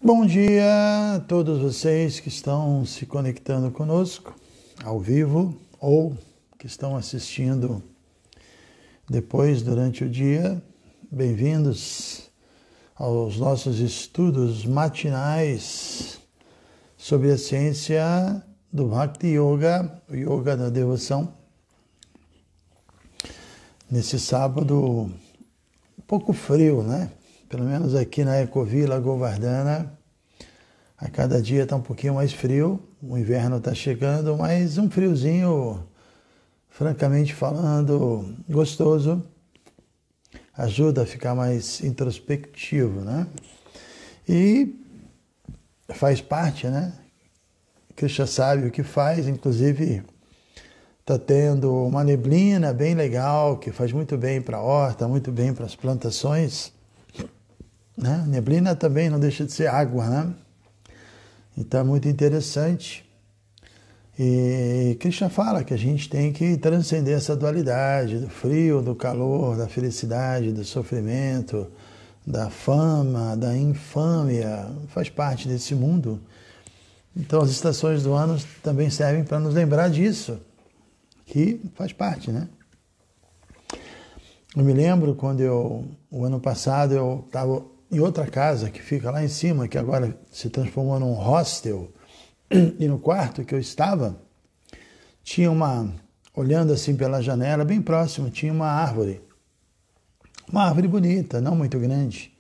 Bom dia a todos vocês que estão se conectando conosco ao vivo ou que estão assistindo depois durante o dia. Bem-vindos aos nossos estudos matinais sobre a ciência do Bhakti Yoga, o Yoga da Devoção. Nesse sábado um pouco frio, né? Pelo menos aqui na Ecovila Govardhana, a cada dia está um pouquinho mais frio, o inverno está chegando, mas um friozinho, francamente falando, gostoso, ajuda a ficar mais introspectivo, né? E faz parte, né? Krishna sabe o que faz, inclusive está tendo uma neblina bem legal, que faz muito bem para a horta, muito bem para as plantações, né? Neblina também não deixa de ser água, né? Então é muito interessante. E Krishna fala que a gente tem que transcender essa dualidade do frio, do calor, da felicidade, do sofrimento, da fama, da infâmia. Faz parte desse mundo. Então as estações do ano também servem para nos lembrar disso, que faz parte, né? Eu me lembro quando o ano passado eu estava em outra casa que fica lá em cima, que agora se transformou num hostel, e no quarto que eu estava, tinha olhando assim pela janela, bem próximo, tinha uma árvore bonita, não muito grande,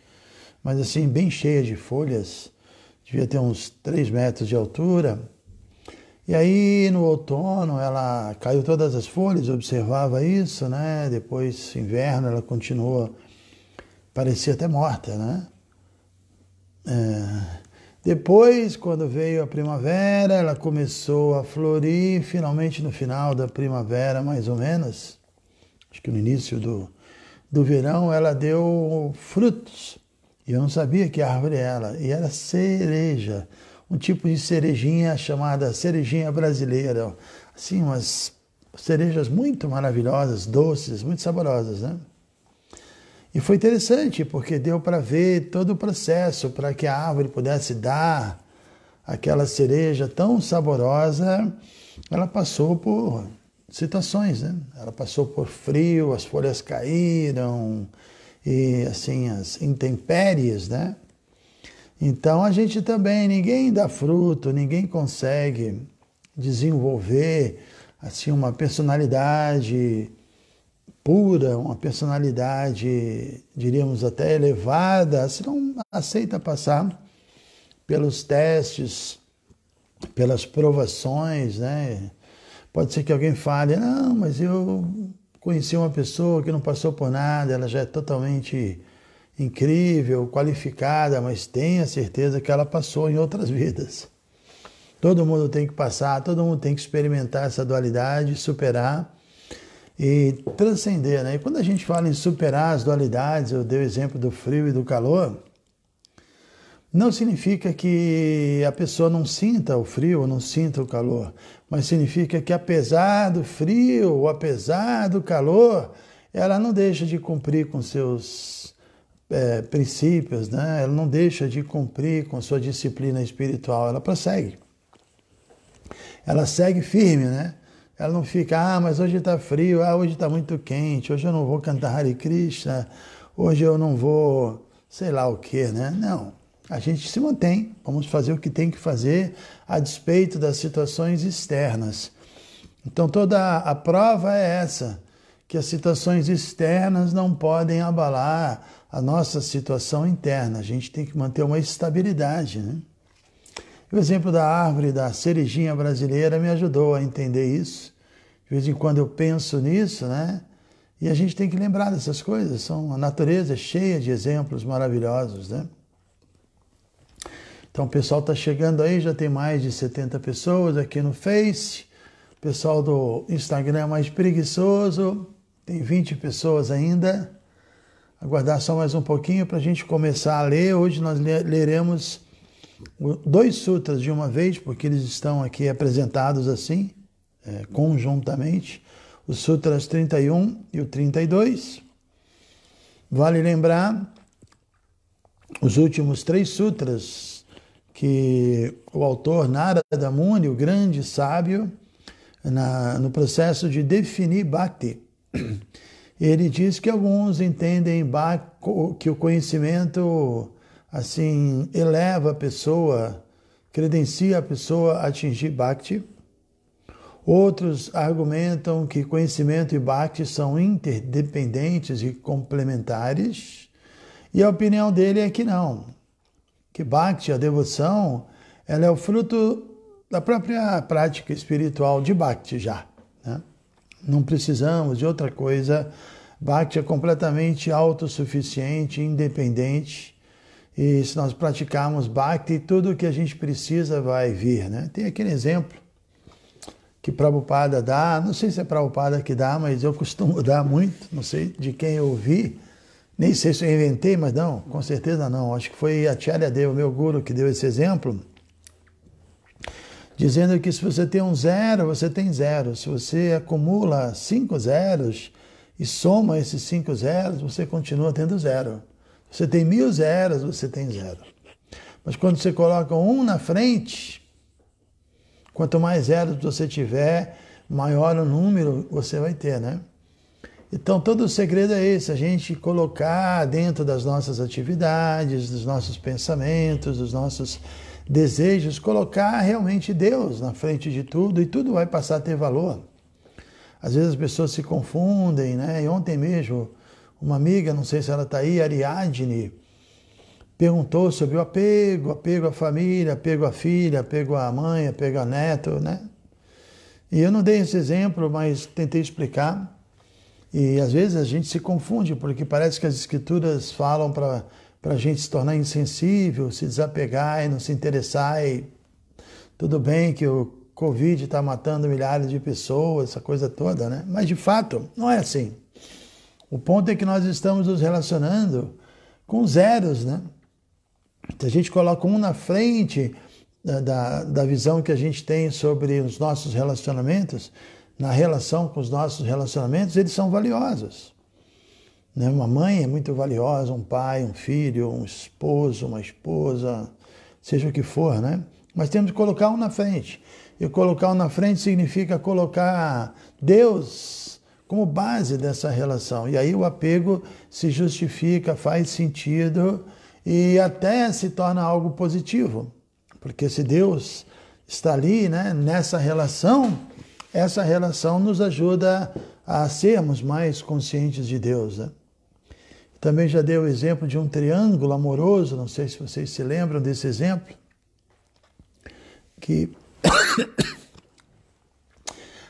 mas assim, bem cheia de folhas, devia ter uns 3 metros de altura, e aí no outono ela caiu todas as folhas, eu observava isso, né? Depois, inverno, ela continuou, parecia até morta, né? Depois, quando veio a primavera, ela começou a florir, finalmente no final da primavera, mais ou menos, acho que no início do verão, ela deu frutos. E eu não sabia que árvore era, e era cereja, um tipo de cerejinha chamada cerejinha brasileira, assim, umas cerejas muito maravilhosas, doces, muito saborosas, né? E foi interessante, porque deu para ver todo o processo para que a árvore pudesse dar aquela cereja tão saborosa. Ela passou por situações, né? Ela passou por frio, as folhas caíram, e assim, as intempéries, né? Então a gente também, ninguém dá fruto, ninguém consegue desenvolver assim uma personalidade pura, uma personalidade, diríamos até elevada, se não aceita passar pelos testes, pelas provações, né? Pode ser que alguém fale, não, mas eu conheci uma pessoa que não passou por nada, ela já é totalmente incrível, qualificada, mas tenha certeza que ela passou em outras vidas. Todo mundo tem que passar, todo mundo tem que experimentar essa dualidade, superar e transcender, né? E quando a gente fala em superar as dualidades, eu dei o exemplo do frio e do calor, não significa que a pessoa não sinta o frio ou não sinta o calor, mas significa que apesar do frio ou apesar do calor, ela não deixa de cumprir com seus princípios, né? Ela não deixa de cumprir com sua disciplina espiritual, ela prossegue. Ela segue firme, né? Ela não fica, mas hoje está frio, hoje está muito quente, hoje eu não vou cantar Hare Krishna, hoje eu não vou, sei lá o que, né? Não, a gente se mantém, vamos fazer o que tem que fazer a despeito das situações externas. Então toda a prova é essa, que as situações externas não podem abalar a nossa situação interna, a gente tem que manter uma estabilidade, né? O exemplo da árvore da cerejinha brasileira me ajudou a entender isso. De vez em quando eu penso nisso, né? E a gente tem que lembrar dessas coisas. A natureza é cheia de exemplos maravilhosos, né? Então o pessoal está chegando aí, já tem mais de 70 pessoas aqui no Face. O pessoal do Instagram é mais preguiçoso, tem 20 pessoas ainda. Aguardar só mais um pouquinho para a gente começar a ler. Hoje nós leremos 2 sutras de uma vez, porque eles estão aqui apresentados assim, conjuntamente, os sutras 31 e o 32. Vale lembrar, os últimos 3 sutras que o autor Narada Muni, o grande sábio, no processo de definir Bhakti, ele diz que alguns entendem que o conhecimento assim eleva a pessoa, credencia a pessoa a atingir Bhakti. Outros argumentam que conhecimento e Bhakti são interdependentes e complementares. E a opinião dele é que não, que Bhakti, a devoção, ela é o fruto da própria prática espiritual de Bhakti já, né? Não precisamos de outra coisa. Bhakti é completamente autossuficiente, independente. E se nós praticarmos Bhakti, tudo o que a gente precisa vai vir, né? Tem aquele exemplo que Prabhupada dá, não sei se é Prabhupada que dá, mas eu costumo dar muito, não sei de quem eu ouvi, nem sei se eu inventei, mas não, com certeza não. Acho que foi Acharya Deva, meu guru, que deu esse exemplo, dizendo que se você tem um zero, você tem zero. Se você acumula 5 zeros e soma esses 5 zeros, você continua tendo zero. Se você tem 1000 zeros, você tem zero. Mas quando você coloca um na frente, quanto mais zeros você tiver, maior o número você vai ter, né? Então, todo o segredo é esse, a gente colocar dentro das nossas atividades, dos nossos pensamentos, dos nossos desejos, colocar realmente Deus na frente de tudo e tudo vai passar a ter valor. Às vezes as pessoas se confundem, né? E ontem mesmo, uma amiga, não sei se ela está aí, Ariadne, perguntou sobre o apego à família, apego à filha, apego à mãe, apego ao neto, né? E eu não dei esse exemplo, mas tentei explicar. E às vezes a gente se confunde, porque parece que as escrituras falam para a gente se tornar insensível, se desapegar e não se interessar. E tudo bem que o Covid está matando milhares de pessoas, essa coisa toda, né? Mas de fato, não é assim. O ponto é que nós estamos nos relacionando com zeros, né? Se a gente coloca um na frente da visão que a gente tem sobre os nossos relacionamentos, na relação com os nossos relacionamentos, eles são valiosos. Né? Uma mãe é muito valiosa, um pai, um filho, um esposo, uma esposa, seja o que for, né? Mas temos que colocar um na frente. E colocar um na frente significa colocar Deus como base dessa relação. E aí o apego se justifica, faz sentido e até se torna algo positivo. Porque se Deus está ali, né, nessa relação, essa relação nos ajuda a sermos mais conscientes de Deus, né? Também já dei o exemplo de um triângulo amoroso, não sei se vocês se lembram desse exemplo, que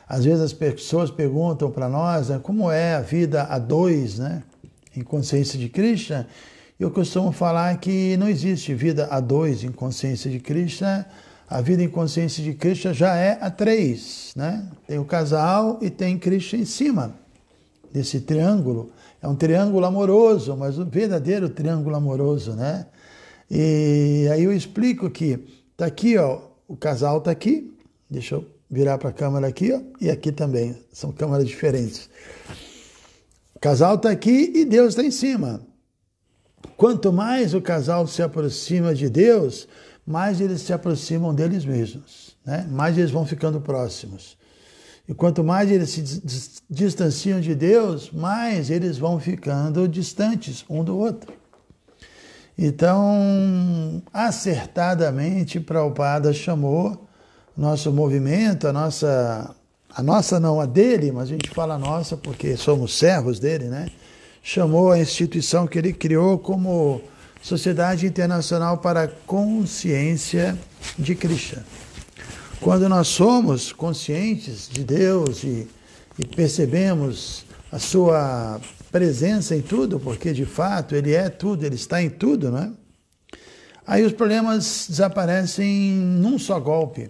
às vezes as pessoas perguntam para nós, né, como é a vida a dois, né, em consciência de Krishna. Eu costumo falar que não existe vida a dois em consciência de Krishna. A vida em consciência de Krishna já é a 3, né? Tem o casal e tem Krishna em cima desse triângulo. É um triângulo amoroso, mas o verdadeiro triângulo amoroso, né? E aí eu explico que está aqui, ó, o casal está aqui. Deixa eu virar para a câmera aqui, ó, e aqui também. São câmeras diferentes. O casal está aqui e Deus está em cima. Quanto mais o casal se aproxima de Deus, mais eles se aproximam deles mesmos, né? Mais eles vão ficando próximos. E quanto mais eles se distanciam de Deus, mais eles vão ficando distantes um do outro. Então, acertadamente, Prabhupada chamou nosso movimento, a nossa não, a dele, mas a gente fala a nossa porque somos servos dele, né? Chamou a instituição que ele criou como Sociedade Internacional para a Consciência de Krishna. Quando nós somos conscientes de Deus e percebemos a sua presença em tudo, porque de fato Ele é tudo, Ele está em tudo, né? Aí os problemas desaparecem num só golpe.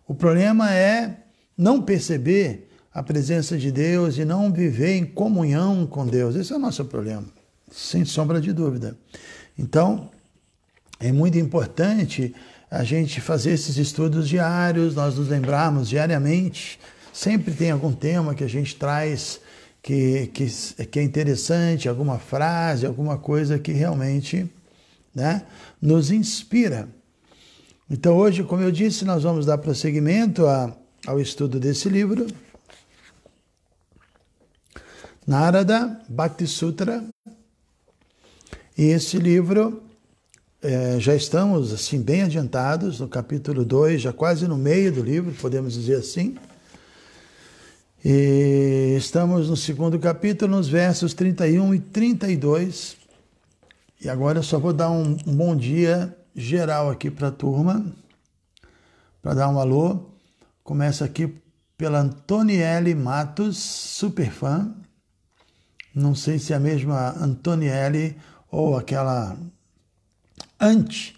O problema é não perceber a presença de Deus e não viver em comunhão com Deus. Esse é o nosso problema, sem sombra de dúvida. Então, é muito importante a gente fazer esses estudos diários, nós nos lembrarmos diariamente. Sempre tem algum tema que a gente traz que é interessante, alguma frase, alguma coisa que realmente, né, nos inspira. Então hoje, como eu disse, nós vamos dar prosseguimento ao estudo desse livro, Narada Bhakti Sutra. E esse livro, já estamos assim bem adiantados, no capítulo 2, já quase no meio do livro, podemos dizer assim. E estamos no segundo capítulo, nos versos 31 e 32. E agora eu só vou dar um bom dia geral aqui para a turma, para dar um alô. Começa aqui pela Antoniele Matos, super fã. Não sei se é a mesma Antoniele ou aquela Ant,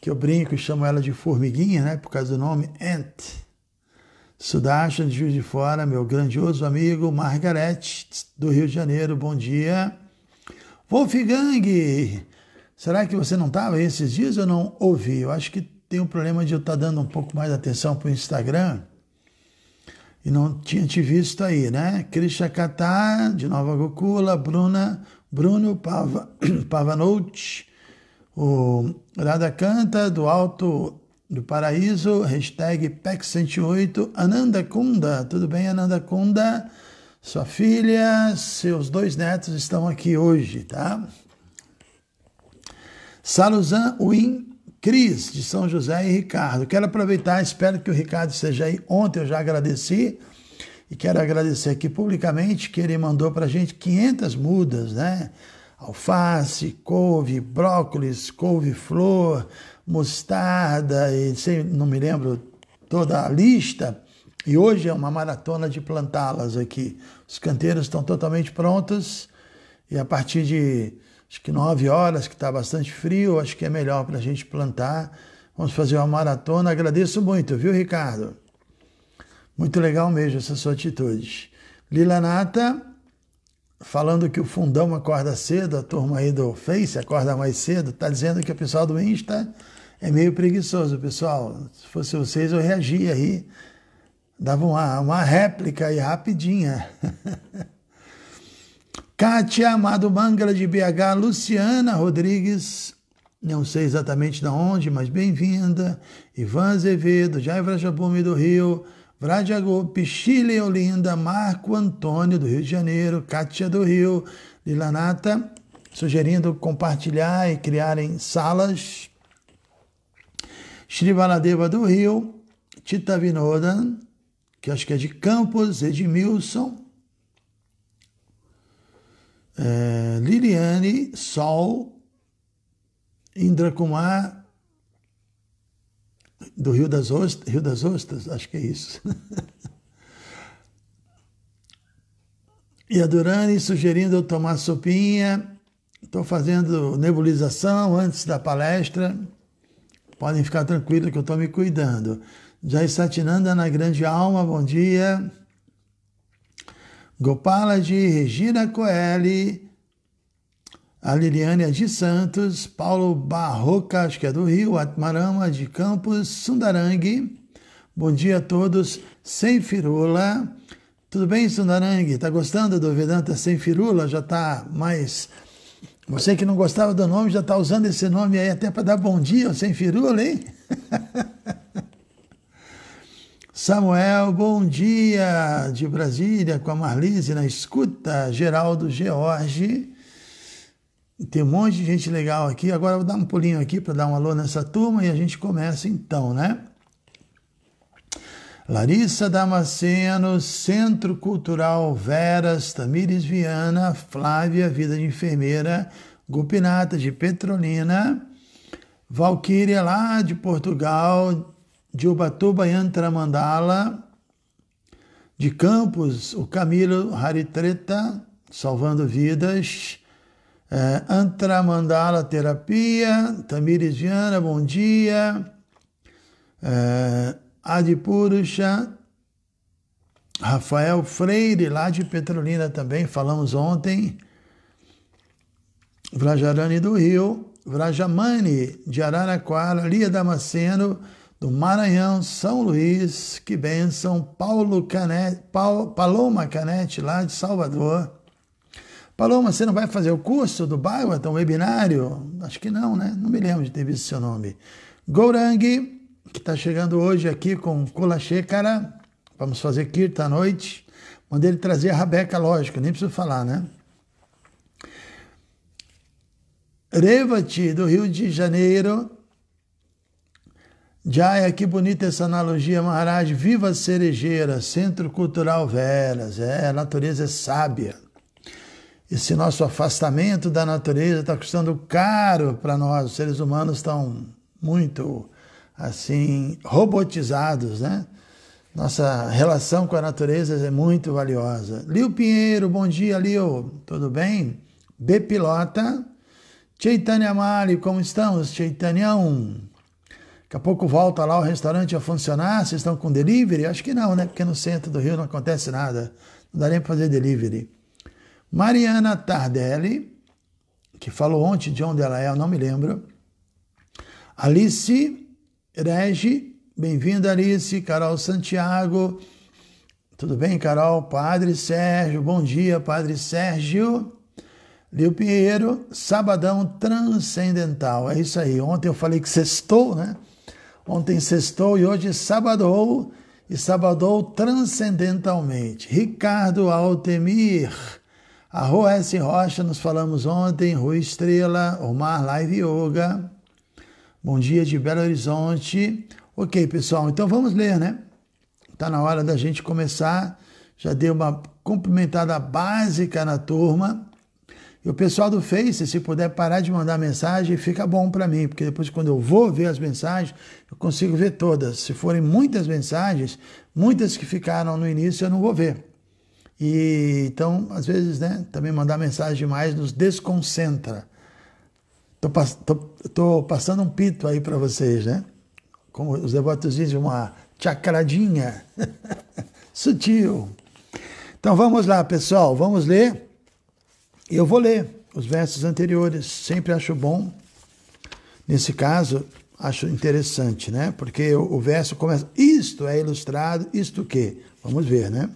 que eu brinco e chamo ela de formiguinha, né, por causa do nome Ant. Sudacha, de Juiz de Fora, meu grandioso amigo Margarete, do Rio de Janeiro, bom dia. Wolfgang, será que você não estava esses dias ou não ouvi? Eu acho que tem um problema de eu estar dando um pouco mais de atenção para o Instagram e não tinha te visto aí, né? Krisha Kata, de Nova Gokula, Bruno Pavanouti, o Radha Canta, do Alto do Paraíso, hashtag PEC108, Ananda Kunda, tudo bem, Ananda Kunda? Sua filha, seus 2 netos estão aqui hoje, tá? Saluzan Win, Cris, de São José, e Ricardo. Quero aproveitar, espero que o Ricardo esteja aí. Ontem eu já agradeci, e quero agradecer aqui publicamente que ele mandou para a gente 500 mudas, né? Alface, couve, brócolis, couve-flor, mostarda, e não me lembro toda a lista. E hoje é uma maratona de plantá-las aqui. Os canteiros estão totalmente prontos e a partir de, acho que 9 horas, que está bastante frio, acho que é melhor para a gente plantar. Vamos fazer uma maratona. Agradeço muito, viu, Ricardo? Muito legal mesmo essa sua atitude. Lila Nata, falando que o Fundão acorda cedo, a turma aí do Face acorda mais cedo, está dizendo que o pessoal do Insta é meio preguiçoso, pessoal. Se fosse vocês, eu reagia aí, dava uma réplica aí rapidinha. Kátia Amado Mangala de BH, Luciana Rodrigues, não sei exatamente de onde, mas bem-vinda. Ivan Azevedo, Jai Vrajabumi do Rio, Vrajagopi, Chile, Olinda, Marco Antônio do Rio de Janeiro, Kátia do Rio, Lilanata, sugerindo compartilhar e criarem salas. Shri Baladeva do Rio, Tita Vinodan, que acho que é de Campos, Edmilson, Liliane, Sol, Indra Kumar, do Rio das Ostras, acho que é isso. E a Durani sugerindo eu tomar sopinha. Estou fazendo nebulização antes da palestra. Podem ficar tranquilos que eu estou me cuidando. Jai Satinanda na Grande Alma, bom dia. Gopala de Regina Coelho, a Liliane de Santos, Paulo Barroca, acho que é do Rio, Atmarama de Campos, Sundarangue. Bom dia a todos, sem firula. Tudo bem, Sundarangue? Está gostando do Vedanta sem firula? Já está mais... Você que não gostava do nome, já está usando esse nome aí até para dar bom dia, sem firula, hein? Samuel, bom dia, de Brasília, com a Marlise na escuta. Geraldo George, tem um monte de gente legal aqui. Agora eu vou dar um pulinho aqui para dar um alô nessa turma e a gente começa então, né? Larissa Damasceno, Centro Cultural Veras, Tamires Viana, Flávia, Vida de Enfermeira, Gopinata de Petrolina, Valquíria lá de Portugal, de Ubatuba Yantramandala, de Campos, o Camilo Haritreta, Salvando Vidas, Antramandala Terapia, Tamires Viana, bom dia, Adipurusha, Rafael Freire, lá de Petrolina também, falamos ontem, Vrajarani do Rio, Vrajamani de Araraquara, Lia Damasceno, do Maranhão, São Luís, que bênção, Paloma Canete, lá de Salvador. Paloma, você não vai fazer o curso do Bhagavatam, webinário? Acho que não, né? Não me lembro de ter visto seu nome. Gourangue, que está chegando hoje aqui com Kula Shekara. Vamos fazer Kirtan à noite. Mandei ele trazer a Rabeca, lógico, nem preciso falar, né? Revati, do Rio de Janeiro. Jaya, que bonita essa analogia, Maharaj. Viva Cerejeira, Centro Cultural Veras. A natureza é sábia. Esse nosso afastamento da natureza está custando caro para nós. Os seres humanos estão muito, assim, robotizados, né? Nossa relação com a natureza é muito valiosa. Lio Pinheiro, bom dia, Lio. Tudo bem? B Pilota. Chaitanya Mali, como estamos? Chaitanyão. Daqui a pouco volta lá o restaurante a funcionar. Vocês estão com delivery? Acho que não, né? Porque no centro do Rio não acontece nada. Não dá nem para fazer delivery. Mariana Tardelli, que falou ontem de onde ela é, eu não me lembro. Alice Regi, bem-vinda, Alice. Carol Santiago, tudo bem, Carol? Padre Sérgio, bom dia, Padre Sérgio. Lio Pinheiro, sabadão transcendental, é isso aí. Ontem eu falei que sextou, né? Ontem sextou e hoje sabadou, e sabadou transcendentalmente. Ricardo Altemir, a Rô S. Rocha, nos falamos ontem, Rui Estrela, Omar Live Yoga, bom dia de Belo Horizonte. Ok, pessoal, então vamos ler, né? Está na hora da gente começar, já dei uma cumprimentada básica na turma. E o pessoal do Face, se puder parar de mandar mensagem, fica bom para mim, porque depois quando eu vou ver as mensagens, eu consigo ver todas. Se forem muitas mensagens, muitas que ficaram no início eu não vou ver. E então, às vezes, né, também mandar mensagem demais nos desconcentra. Tô passando um pito aí para vocês, né? Como os devotos dizem, uma chacradinha sutil. Então vamos lá, pessoal, vamos ler. Eu vou ler os versos anteriores, sempre acho bom. Nesse caso, acho interessante, né? Porque o verso começa, isto é ilustrado, isto que? Vamos ver, né?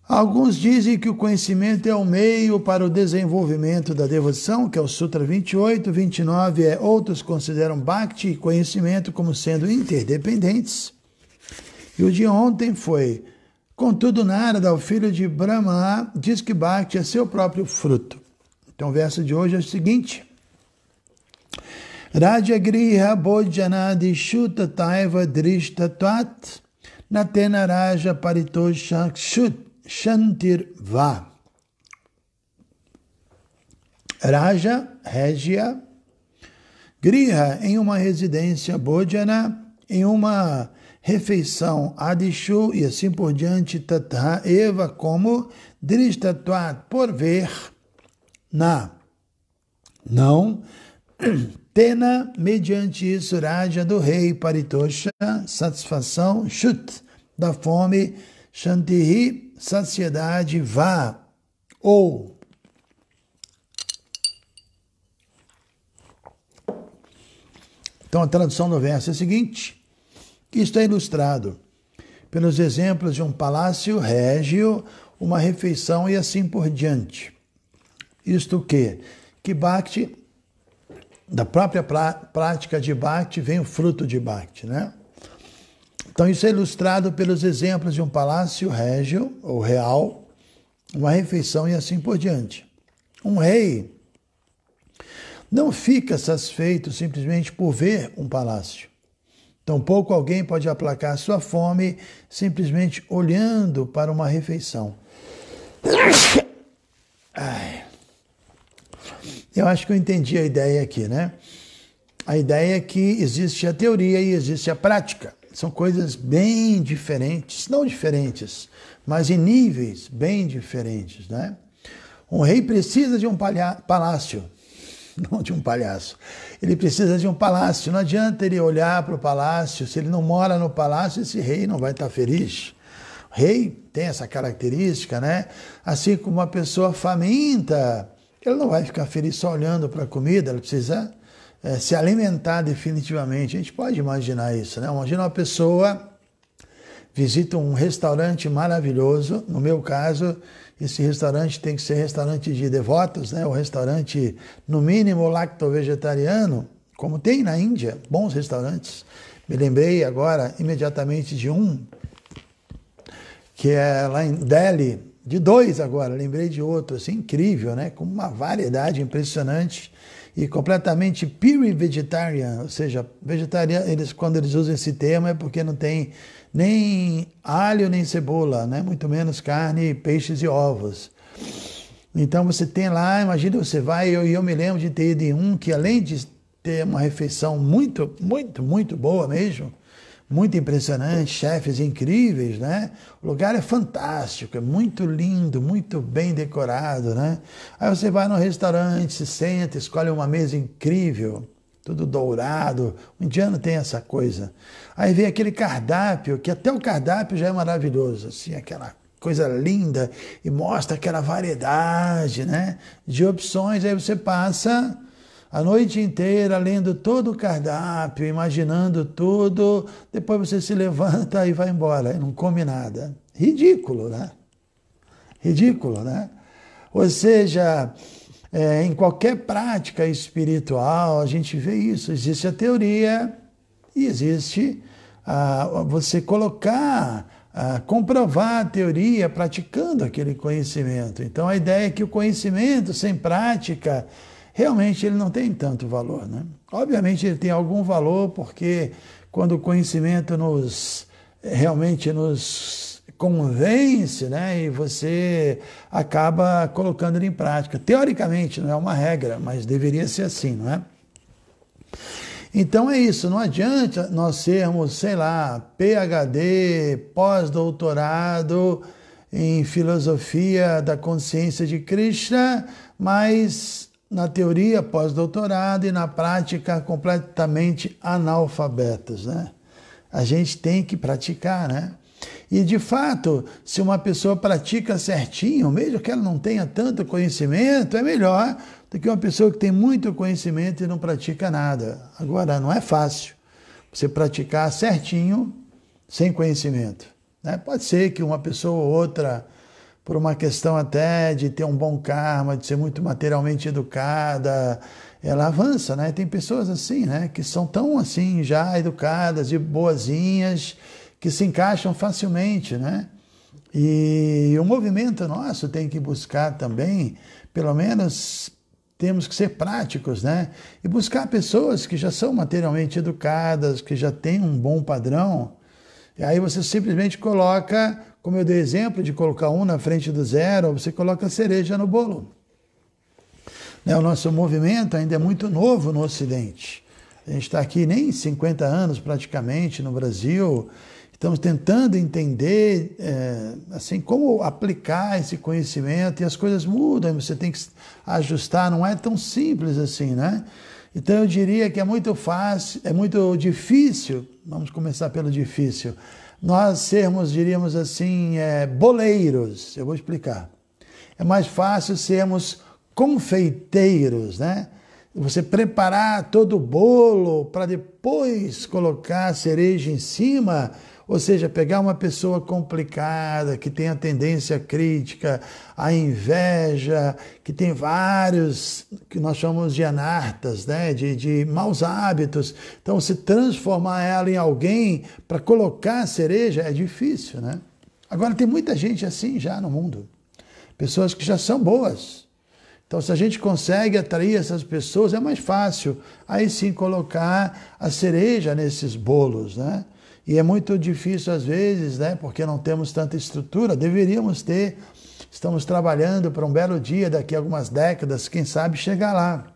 Alguns dizem que o conhecimento é o meio para o desenvolvimento da devoção, que é o Sutra 28, 29 outros consideram Bhakti e conhecimento como sendo interdependentes. E o de ontem foi, contudo Narada, o filho de Brahma, diz que Bhakti é seu próprio fruto. Então o verso de hoje é o seguinte, Rajagriha Bhojanadi Shuta Taiva Drishtatvat Natena Raja Paritosha Shut Shantir Va. Raja, régia, Griha, em uma residência, Bhojana, em uma refeição, Adishu, e assim por diante, Tatha, Eva, como, Drishtatvat, por ver, na, não, Tena, mediante isso, Raja, do rei, Paritosha, satisfação, Shut, da fome, Shantihi, saciedade, vá, ou. Então a tradução do verso é a seguinte, que isto é ilustrado pelos exemplos de um palácio régio, uma refeição e assim por diante. Isto que Bhakti, da própria prática de Bhakti, vem o fruto de Bhakti, né? Então isso é ilustrado pelos exemplos de um palácio régio, ou real, uma refeição e assim por diante. Um rei não fica satisfeito simplesmente por ver um palácio. Tampouco alguém pode aplacar sua fome simplesmente olhando para uma refeição. Eu acho que eu entendi a ideia aqui, né? A ideia é que existe a teoria e existe a prática. São coisas bem diferentes, não diferentes, mas em níveis bem diferentes, né? Um rei precisa de um palácio, não de um palhaço. Ele precisa de um palácio. Não adianta ele olhar para o palácio. Se ele não mora no palácio, esse rei não vai estar feliz. O rei tem essa característica, né? Assim como uma pessoa faminta, ele não vai ficar feliz só olhando para a comida, ele precisa se alimentar definitivamente. A gente pode imaginar isso, né? Imagina uma pessoa visita um restaurante maravilhoso. No meu caso, esse restaurante tem que ser restaurante de devotos, né? O restaurante, no mínimo, lacto-vegetariano, como tem na Índia, bons restaurantes. Me lembrei agora imediatamente de um, que é lá em Delhi, de dois agora, lembrei de outro, assim, incrível, né? Com uma variedade impressionante e completamente pure vegetarian, ou seja, vegetariano, quando eles usam esse termo é porque não tem nem alho nem cebola, né? Muito menos carne, peixes e ovos. Então você tem lá, imagina, você vai, eu me lembro de ter ido em um que além de ter uma refeição muito boa mesmo, muito impressionante, chefes incríveis, né? O lugar é fantástico, é muito lindo, muito bem decorado, né? Aí você vai no restaurante, se senta, escolhe uma mesa incrível, tudo dourado. O indiano tem essa coisa. Aí vem aquele cardápio, que até o cardápio já é maravilhoso, assim, aquela coisa linda e mostra aquela variedade, né, de opções. Aí você passa a noite inteira lendo todo o cardápio, imaginando tudo, depois você se levanta e vai embora, e não come nada. Ridículo, né? Ridículo, né? Ou seja, em qualquer prática espiritual, a gente vê isso. Existe a teoria e existe você colocar, comprovar a teoria praticando aquele conhecimento. Então, a ideia é que o conhecimento sem prática realmente ele não tem tanto valor, né? Obviamente ele tem algum valor porque quando o conhecimento realmente nos convence, né, e você acaba colocando ele em prática. Teoricamente não é uma regra, mas deveria ser assim, não é? Então é isso, não adianta nós sermos, sei lá, PhD, pós-doutorado em filosofia da consciência de Krishna, mas na teoria pós-doutorado e na prática completamente analfabetos, né? A gente tem que praticar, né? E de fato, se uma pessoa pratica certinho, mesmo que ela não tenha tanto conhecimento, é melhor do que uma pessoa que tem muito conhecimento e não pratica nada. Agora, não é fácil você praticar certinho sem conhecimento, né? Pode ser que uma pessoa ou outra, por uma questão até de ter um bom karma, de ser muito materialmente educada, ela avança, né? Tem pessoas assim, né? Que são tão assim, já educadas e boazinhas, que se encaixam facilmente, né? E o movimento nosso tem que buscar também, pelo menos temos que ser práticos, né? E buscar pessoas que já são materialmente educadas, que já têm um bom padrão. E aí você simplesmente coloca, como eu dei exemplo de colocar um na frente do zero, você coloca a cereja no bolo. O nosso movimento ainda é muito novo no Ocidente. A gente está aqui nem 50 anos praticamente no Brasil. Estamos tentando entender assim, como aplicar esse conhecimento e as coisas mudam, você tem que ajustar, não é tão simples assim, né? Então eu diria que é muito fácil, é muito difícil, vamos começar pelo difícil, nós sermos, diríamos assim, boleiros, eu vou explicar. É mais fácil sermos confeiteiros, né? Você preparar todo o bolo para depois colocar a cereja em cima, ou seja, pegar uma pessoa complicada, que tem a tendência crítica, a inveja, que tem vários, que nós chamamos de anartas, né? de maus hábitos. Então, se transformar ela em alguém para colocar a cereja é difícil, né? Agora, tem muita gente assim já no mundo. Pessoas que já são boas. Então, se a gente consegue atrair essas pessoas, é mais fácil aí sim colocar a cereja nesses bolos, né? E é muito difícil às vezes, né? Porque não temos tanta estrutura, deveríamos ter. Estamos trabalhando para um belo dia, daqui a algumas décadas, quem sabe chegar lá.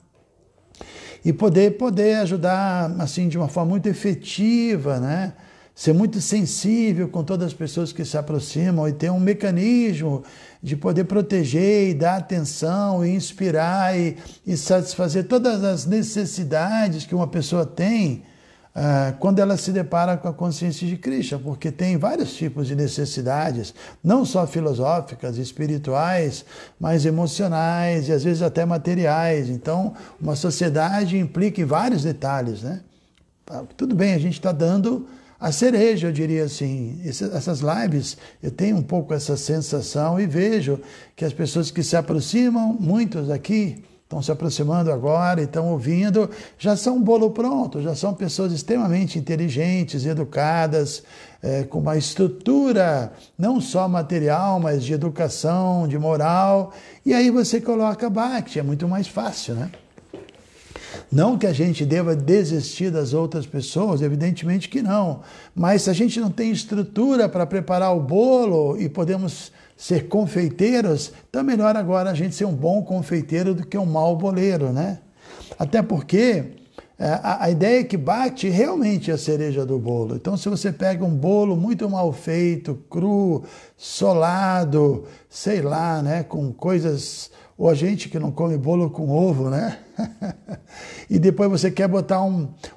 E poder ajudar assim de uma forma muito efetiva, né? Ser muito sensível com todas as pessoas que se aproximam e ter um mecanismo de poder proteger e dar atenção e inspirar e satisfazer todas as necessidades que uma pessoa tem quando ela se depara com a consciência de Krishna, porque tem vários tipos de necessidades, não só filosóficas, espirituais, mas emocionais e às vezes até materiais. Então, uma sociedade implica em vários detalhes, né? Tudo bem, a gente está dando a cereja, eu diria assim. Essas lives, eu tenho um pouco essa sensação e vejo que as pessoas que se aproximam, muitos aqui, estão se aproximando agora e estão ouvindo, já são um bolo pronto, já são pessoas extremamente inteligentes, educadas, com uma estrutura não só material, mas de educação, de moral, e aí você coloca Bhakti, é muito mais fácil, né? Não que a gente deva desistir das outras pessoas, evidentemente que não, mas se a gente não tem estrutura para preparar o bolo e podemos ser confeiteiros, então melhor agora a gente ser um bom confeiteiro do que um mau boleiro, né? Até porque a ideia é que Bhakti realmente é a cereja do bolo. Então, se você pega um bolo muito mal feito, cru, solado, sei lá, né, com coisas... Ou a gente que não come bolo com ovo, né? E depois você quer botar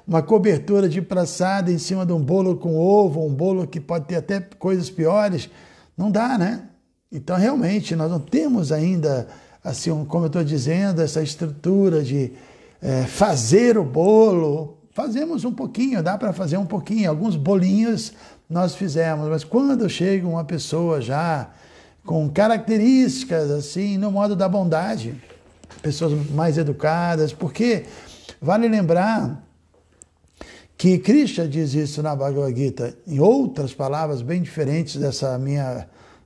uma cobertura de praçada em cima de um bolo com ovo, um bolo que pode ter até coisas piores, não dá, né? Então, realmente, nós não temos ainda, assim, como eu estou dizendo, essa estrutura de fazer o bolo. Fazemos um pouquinho, dá para fazer um pouquinho. Alguns bolinhos nós fizemos, mas quando chega uma pessoa já com características, assim, no modo da bondade, pessoas mais educadas, porque vale lembrar que Krishna diz isso na Bhagavad Gita, em outras palavras bem diferentes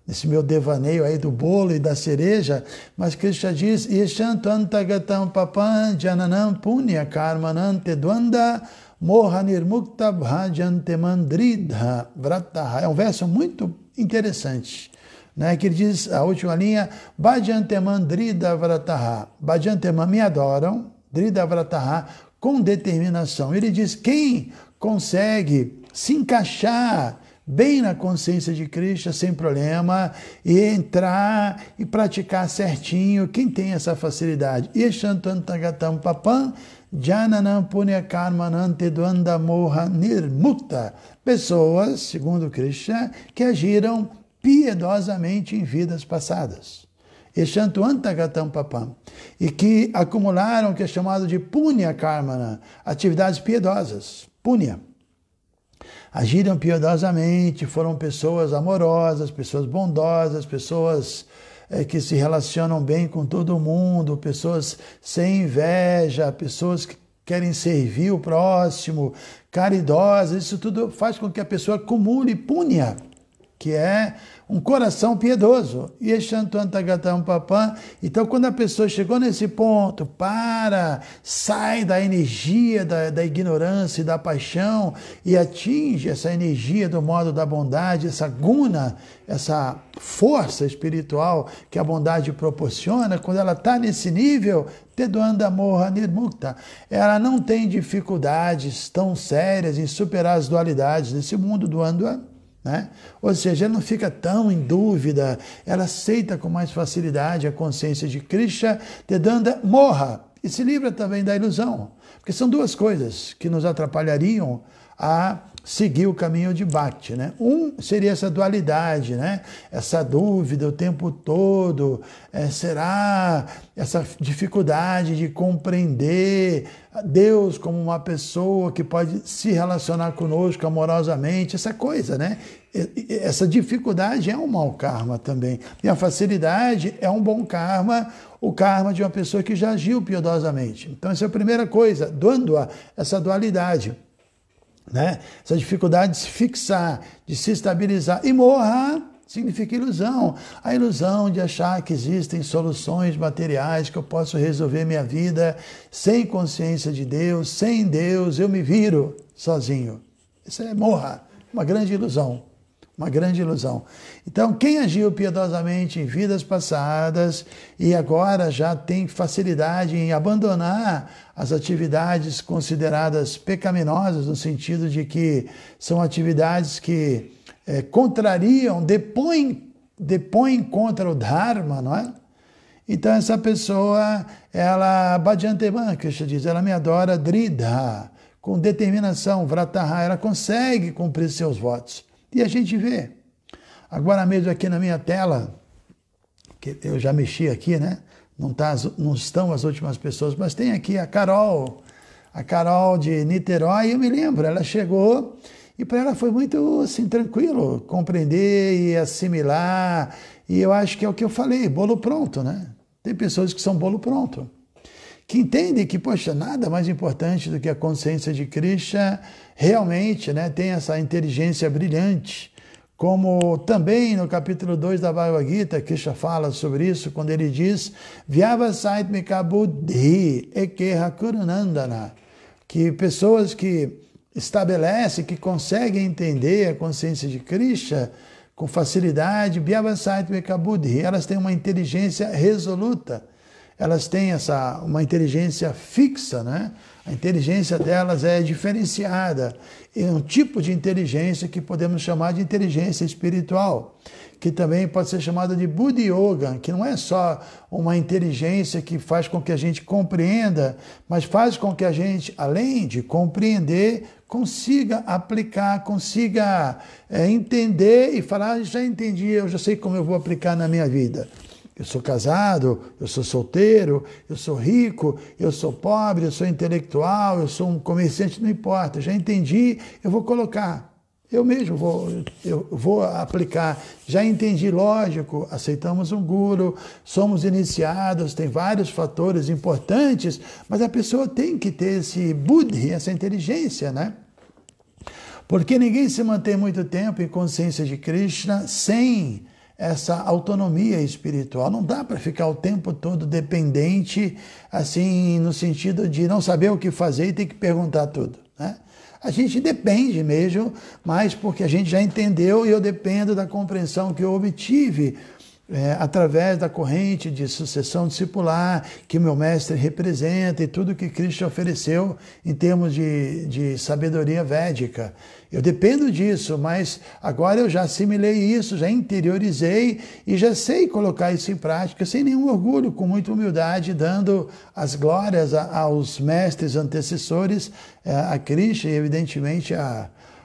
desse meu devaneio aí do bolo e da cereja, mas Krishna diz, Yeshantu antagatam papan jananam punya karmanam tedwanda moha nirmukta bhajante mandridha vrataha. É um verso muito interessante, né, que ele diz, a última linha, bhajanteman drida vrataha. Bhajanteman, me adoram, drida vrataha, com determinação. Ele diz, quem consegue se encaixar bem na consciência de Krishna, sem problema, e entrar e praticar certinho, quem tem essa facilidade? Yeshantantagatam papam jananam punya karmanam tedwanda moha nirmukta. Pessoas, segundo Krishna, que agiram piedosamente em vidas passadas. Yeshantantagatam papam. E que acumularam o que é chamado de punya karmana, atividades piedosas. Punya. Agiram piedosamente, foram pessoas amorosas, pessoas bondosas, pessoas que se relacionam bem com todo mundo, pessoas sem inveja, pessoas que querem servir o próximo, caridosas. Isso tudo faz com que a pessoa acumule punya, que é um coração piedoso. Então, quando a pessoa chegou nesse ponto, sai da energia da ignorância e da paixão e atinge essa energia do modo da bondade, essa guna, essa força espiritual que a bondade proporciona, quando ela está nesse nível, Tedwanda Moha Nirmukta, ela não tem dificuldades tão sérias em superar as dualidades desse mundo do Andwa, né? Ou seja, ela não fica tão em dúvida, ela aceita com mais facilidade a consciência de Krishna, Tedanda Moha, e se livra também da ilusão, porque são duas coisas que nos atrapalhariam a seguir o caminho de Bhakti, né? Seria essa dualidade, né? Essa dúvida o tempo todo, será essa dificuldade de compreender Deus como uma pessoa que pode se relacionar conosco amorosamente, essa coisa, né? Essa dificuldade é um mau karma também. E a facilidade é um bom karma, o karma de uma pessoa que já agiu piedosamente. Então essa é a primeira coisa, Dvandva, essa dualidade, né? Essa dificuldade de se fixar, de se estabilizar. E Moha significa ilusão. A ilusão de achar que existem soluções materiais, que eu posso resolver minha vida sem consciência de Deus, sem Deus, eu me viro sozinho. Isso é Moha, uma grande ilusão. Uma grande ilusão. Então, quem agiu piedosamente em vidas passadas e agora já tem facilidade em abandonar as atividades consideradas pecaminosas, no sentido de que são atividades que contrariam, depõem contra o Dharma, não é? Então, essa pessoa, ela, Bhajanteman, Krishna diz, ela me adora Dridha, com determinação, Vrataha, ela consegue cumprir seus votos. E a gente vê, agora mesmo aqui na minha tela, que eu já mexi aqui, né? Não estão as últimas pessoas, mas tem aqui a Carol de Niterói, eu me lembro, ela chegou e para ela foi muito assim, tranquilo compreender e assimilar, e eu acho que é o que eu falei, bolo pronto, né? Tem pessoas que são bolo pronto. que entendem que, poxa, nada mais importante do que a consciência de Krishna, realmente, né, tem essa inteligência brilhante. Como também no capítulo 2 da Bhagavad Gita, Krishna fala sobre isso, quando ele diz Vyavasaitmika buddhi ekeha kurunandana, que pessoas que estabelecem, que conseguem entender a consciência de Krishna com facilidade, Vyavasaitmika buddhi, elas têm uma inteligência resoluta, elas têm uma inteligência fixa, né? A inteligência delas é diferenciada. É um tipo de inteligência que podemos chamar de inteligência espiritual, que também pode ser chamada de Buddhi Yoga, que não é só uma inteligência que faz com que a gente compreenda, mas faz com que a gente, além de compreender, consiga aplicar, consiga entender e falar, já entendi, eu já sei como eu vou aplicar na minha vida. Eu sou casado, eu sou solteiro, eu sou rico, eu sou pobre, eu sou intelectual, eu sou um comerciante, não importa. Já entendi, eu vou colocar. Eu mesmo vou aplicar. Já entendi, lógico, aceitamos um guru, somos iniciados, tem vários fatores importantes, mas a pessoa tem que ter esse buddhi, essa inteligência, né? Porque ninguém se mantém muito tempo em consciência de Krishna sem essa autonomia espiritual. Não dá para ficar o tempo todo dependente, assim, no sentido de não saber o que fazer e ter que perguntar tudo, né? A gente depende mesmo, mas porque a gente já entendeu e eu dependo da compreensão que eu obtive através da corrente de sucessão discipular que o meu mestre representa e tudo que Krishna ofereceu em termos de sabedoria védica. Eu dependo disso, mas agora eu já assimilei isso, já interiorizei e já sei colocar isso em prática sem nenhum orgulho, com muita humildade, dando as glórias aos mestres antecessores, a Krishna e evidentemente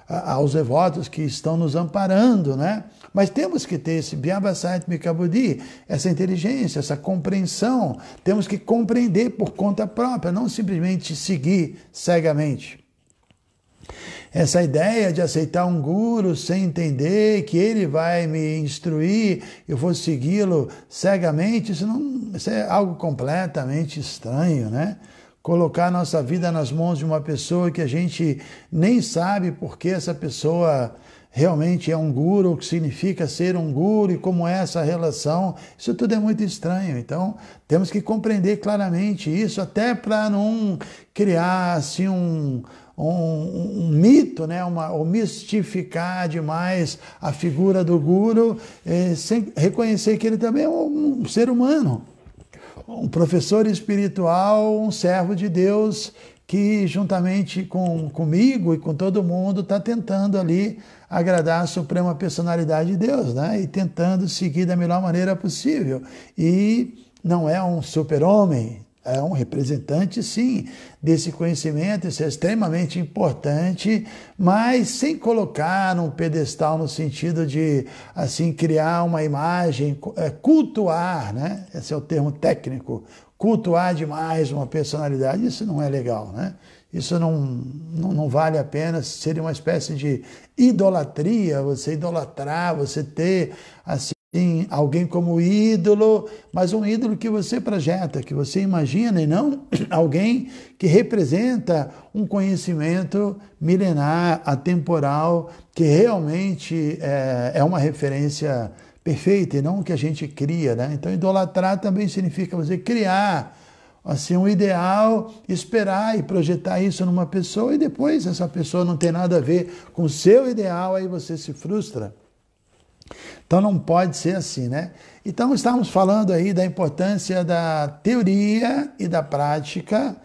aos devotos que estão nos amparando, né? Mas temos que ter esse Vyavasaitmika buddhi, essa inteligência, essa compreensão. Temos que compreender por conta própria, não simplesmente seguir cegamente. Essa ideia de aceitar um guru sem entender que ele vai me instruir, eu vou segui-lo cegamente, isso é algo completamente estranho, né? Colocar nossa vida nas mãos de uma pessoa que a gente nem sabe por que essa pessoa realmente é um guru, o que significa ser um guru e como é essa relação, isso tudo é muito estranho. Então, temos que compreender claramente isso, até para não criar assim um mito, né? Ou mistificar demais a figura do guru, sem reconhecer que ele também é um ser humano, um professor espiritual, um servo de Deus que juntamente comigo e com todo mundo está tentando ali agradar a Suprema Personalidade de Deus, né? E tentando seguir da melhor maneira possível. E não é um super-homem, é um representante, sim, desse conhecimento, isso é extremamente importante, mas sem colocar num pedestal no sentido de, assim, criar uma imagem, cultuar, né? Esse é o termo técnico, cultuar demais uma personalidade, isso não é legal, né? Isso não vale a pena, seria uma espécie de idolatria, você idolatrar, você ter, assim, alguém como ídolo, mas um ídolo que você projeta, que você imagina, e não alguém que representa um conhecimento milenar, atemporal, que realmente é uma referência perfeita e não o que a gente cria, né? Então, idolatrar também significa você criar assim um ideal, esperar e projetar isso numa pessoa e depois essa pessoa não tem nada a ver com o seu ideal, aí você se frustra. Então não pode ser assim, né? Então estamos falando aí da importância da teoria e da prática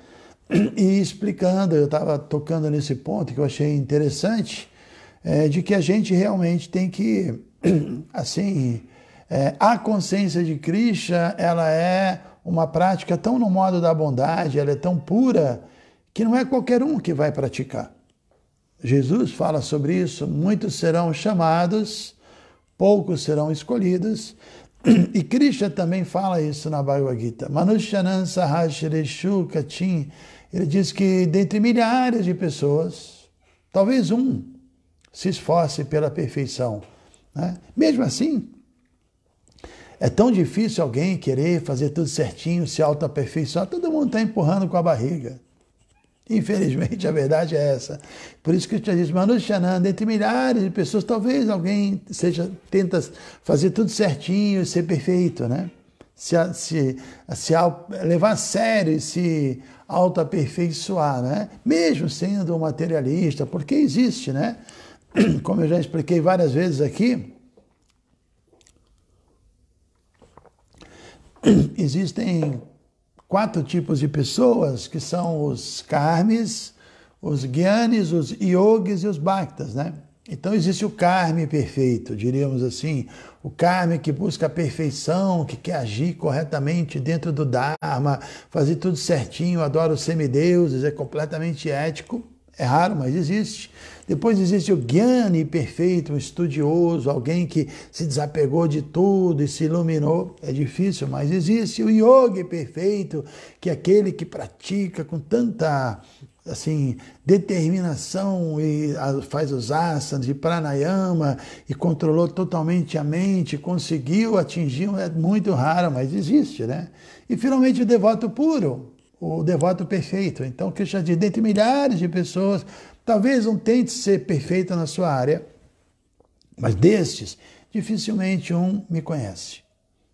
e explicando, eu estava tocando nesse ponto que eu achei interessante, de que a gente realmente tem que, assim, a consciência de Krishna, ela é uma prática tão no modo da bondade, ela é tão pura, que não é qualquer um que vai praticar. Jesus fala sobre isso, muitos serão chamados, poucos serão escolhidos, e Krishna também fala isso na Bhagavad Gita. Manushyanam sahasreshu kachim, ele diz que dentre milhares de pessoas, talvez um se esforce pela perfeição, né? Mesmo assim, É tão difícil alguém querer fazer tudo certinho, se auto-aperfeiçoar, todo mundo está empurrando com a barriga. Infelizmente, a verdade é essa. Por isso que eu te disse, Manu Shananda, entre milhares de pessoas, talvez alguém tenta fazer tudo certinho e ser perfeito, né? Levar a sério e se auto-aperfeiçoar, né? Mesmo sendo um materialista, porque existe, né? Como eu já expliquei várias vezes aqui, existem 4 tipos de pessoas, que são os karmis, os gyanis, os yogis e os bhaktas, né? Então existe o karmi perfeito, diríamos assim, o karmi que busca a perfeição, que quer agir corretamente dentro do Dharma, fazer tudo certinho, adora os semideuses, é completamente ético, é raro, mas existe. Depois existe o Gyani perfeito, um estudioso, alguém que se desapegou de tudo e se iluminou. É difícil, mas existe. O Yogi perfeito, que é aquele que pratica com tanta determinação e faz os asanas de pranayama e controlou totalmente a mente, conseguiu atingir, é muito raro, mas existe, né? E finalmente o devoto puro, o devoto perfeito. Então, Krishna diz, dentre milhares de pessoas, talvez um tente ser perfeito na sua área, mas destes, dificilmente um me conhece,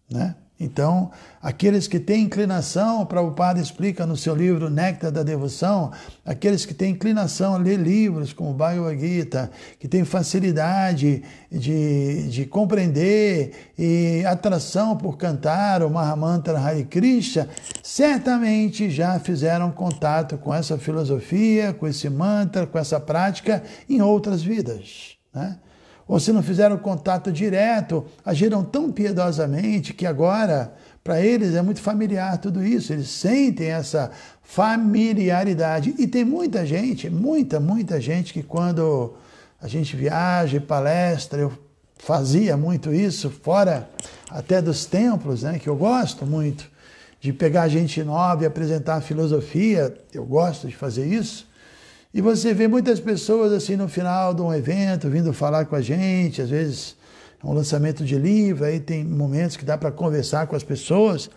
né? Então, aqueles que têm inclinação, Prabhupada explica no seu livro Néctar da Devoção, aqueles que têm inclinação a ler livros como Bhagavad Gita, que têm facilidade de compreender e atração por cantar o Mahamantra Hare Krishna, certamente já fizeram contato com essa filosofia, com esse mantra, com essa prática em outras vidas, né? Ou se não fizeram contato direto, agiram tão piedosamente que agora, para eles, é muito familiar tudo isso. Eles sentem essa familiaridade. E tem muita gente, muita gente que quando a gente viaja e palestra, eu fazia muito isso, fora até dos templos, né, que eu gosto muito de pegar gente nova e apresentar a filosofia, eu gosto de fazer isso. E você vê muitas pessoas assim no final de um evento vindo falar com a gente, às vezes é um lançamento de livro, aí tem momentos que dá para conversar com as pessoas,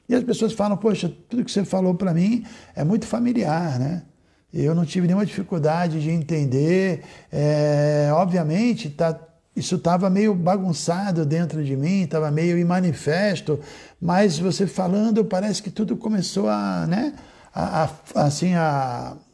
e as pessoas falam, poxa, tudo que você falou para mim é muito familiar, né? Eu não tive nenhuma dificuldade de entender, obviamente isso estava meio bagunçado dentro de mim, estava meio imanifesto, mas você falando parece que tudo começou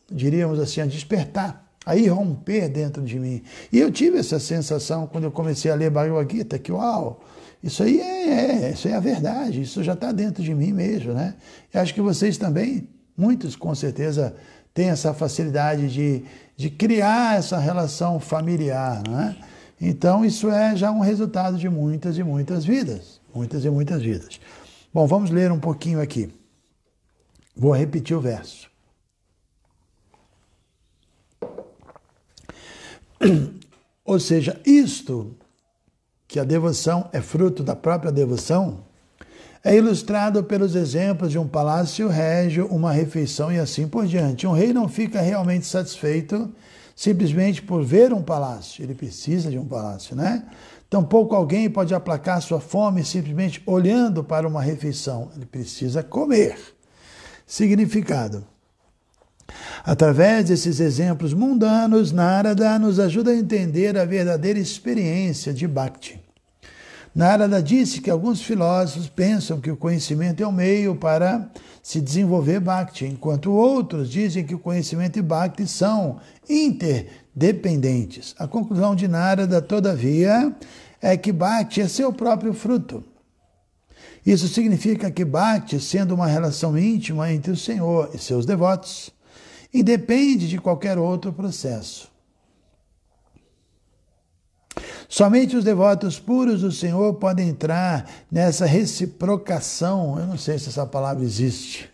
diríamos assim, a despertar, a irromper dentro de mim. E eu tive essa sensação quando eu comecei a ler Bhagavad Gita, que uau, isso aí é a verdade, isso já está dentro de mim mesmo, né? Eu acho que vocês também, muitos com certeza, têm essa facilidade de criar essa relação familiar, né? Então isso é já um resultado de muitas e muitas vidas, muitas e muitas vidas. Bom, vamos ler um pouquinho aqui. Vou repetir o verso. Ou seja, isto, que a devoção é fruto da própria devoção, é ilustrado pelos exemplos de um palácio régio, uma refeição e assim por diante. Um rei não fica realmente satisfeito simplesmente por ver um palácio, ele precisa de um palácio, né? Tampouco alguém pode aplacar sua fome simplesmente olhando para uma refeição, ele precisa comer. Significado. Através desses exemplos mundanos, Narada nos ajuda a entender a verdadeira experiência de Bhakti. Narada disse que alguns filósofos pensam que o conhecimento é o meio para se desenvolver Bhakti, enquanto outros dizem que o conhecimento e Bhakti são interdependentes. A conclusão de Narada, todavia, é que Bhakti é seu próprio fruto. Isso significa que Bhakti, sendo uma relação íntima entre o Senhor e seus devotos, independe de qualquer outro processo. Somente os devotos puros do Senhor podem entrar nessa reciprocação, eu não sei se essa palavra existe,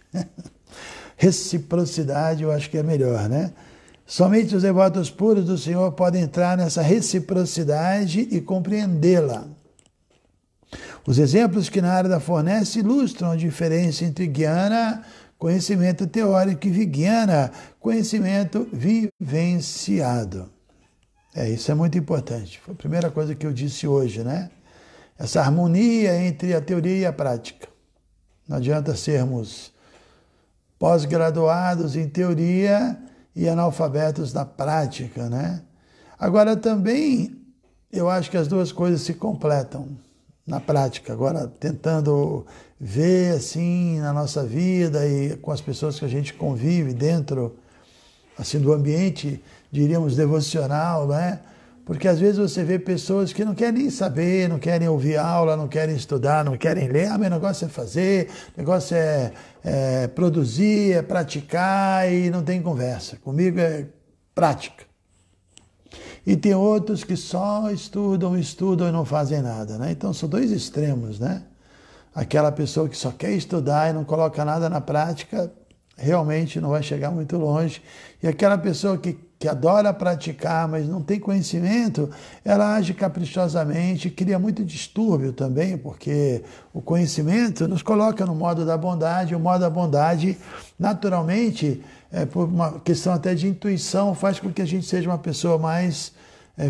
reciprocidade eu acho que é melhor, né? Somente os devotos puros do Senhor podem entrar nessa reciprocidade e compreendê-la. Os exemplos que Narada fornece ilustram a diferença entre Jnana, conhecimento teórico, e Vijnana, conhecimento vivenciado. Isso é muito importante. Foi a primeira coisa que eu disse hoje, né? essa harmonia entre a teoria e a prática. Não adianta sermos pós-graduados em teoria e analfabetos na prática, né? Agora também eu acho que as duas coisas se completam na prática. Agora tentando ver assim na nossa vida e com as pessoas que a gente convive dentro assim do ambiente, diríamos, devocional, né? Porque às vezes você vê pessoas que não querem nem saber, não querem ouvir aula, não querem estudar, não querem ler. Meu negócio é fazer, negócio é produzir, é praticar e não tem conversa. Comigo é prática. E tem outros que só estudam e não fazem nada, né? Então são dois extremos, né? Aquela pessoa que só quer estudar e não coloca nada na prática, realmente não vai chegar muito longe. E aquela pessoa que adora praticar, mas não tem conhecimento, ela age caprichosamente, cria muito distúrbio também, porque o conhecimento nos coloca no modo da bondade, e o modo da bondade, naturalmente, por uma questão até de intuição, faz com que a gente seja uma pessoa mais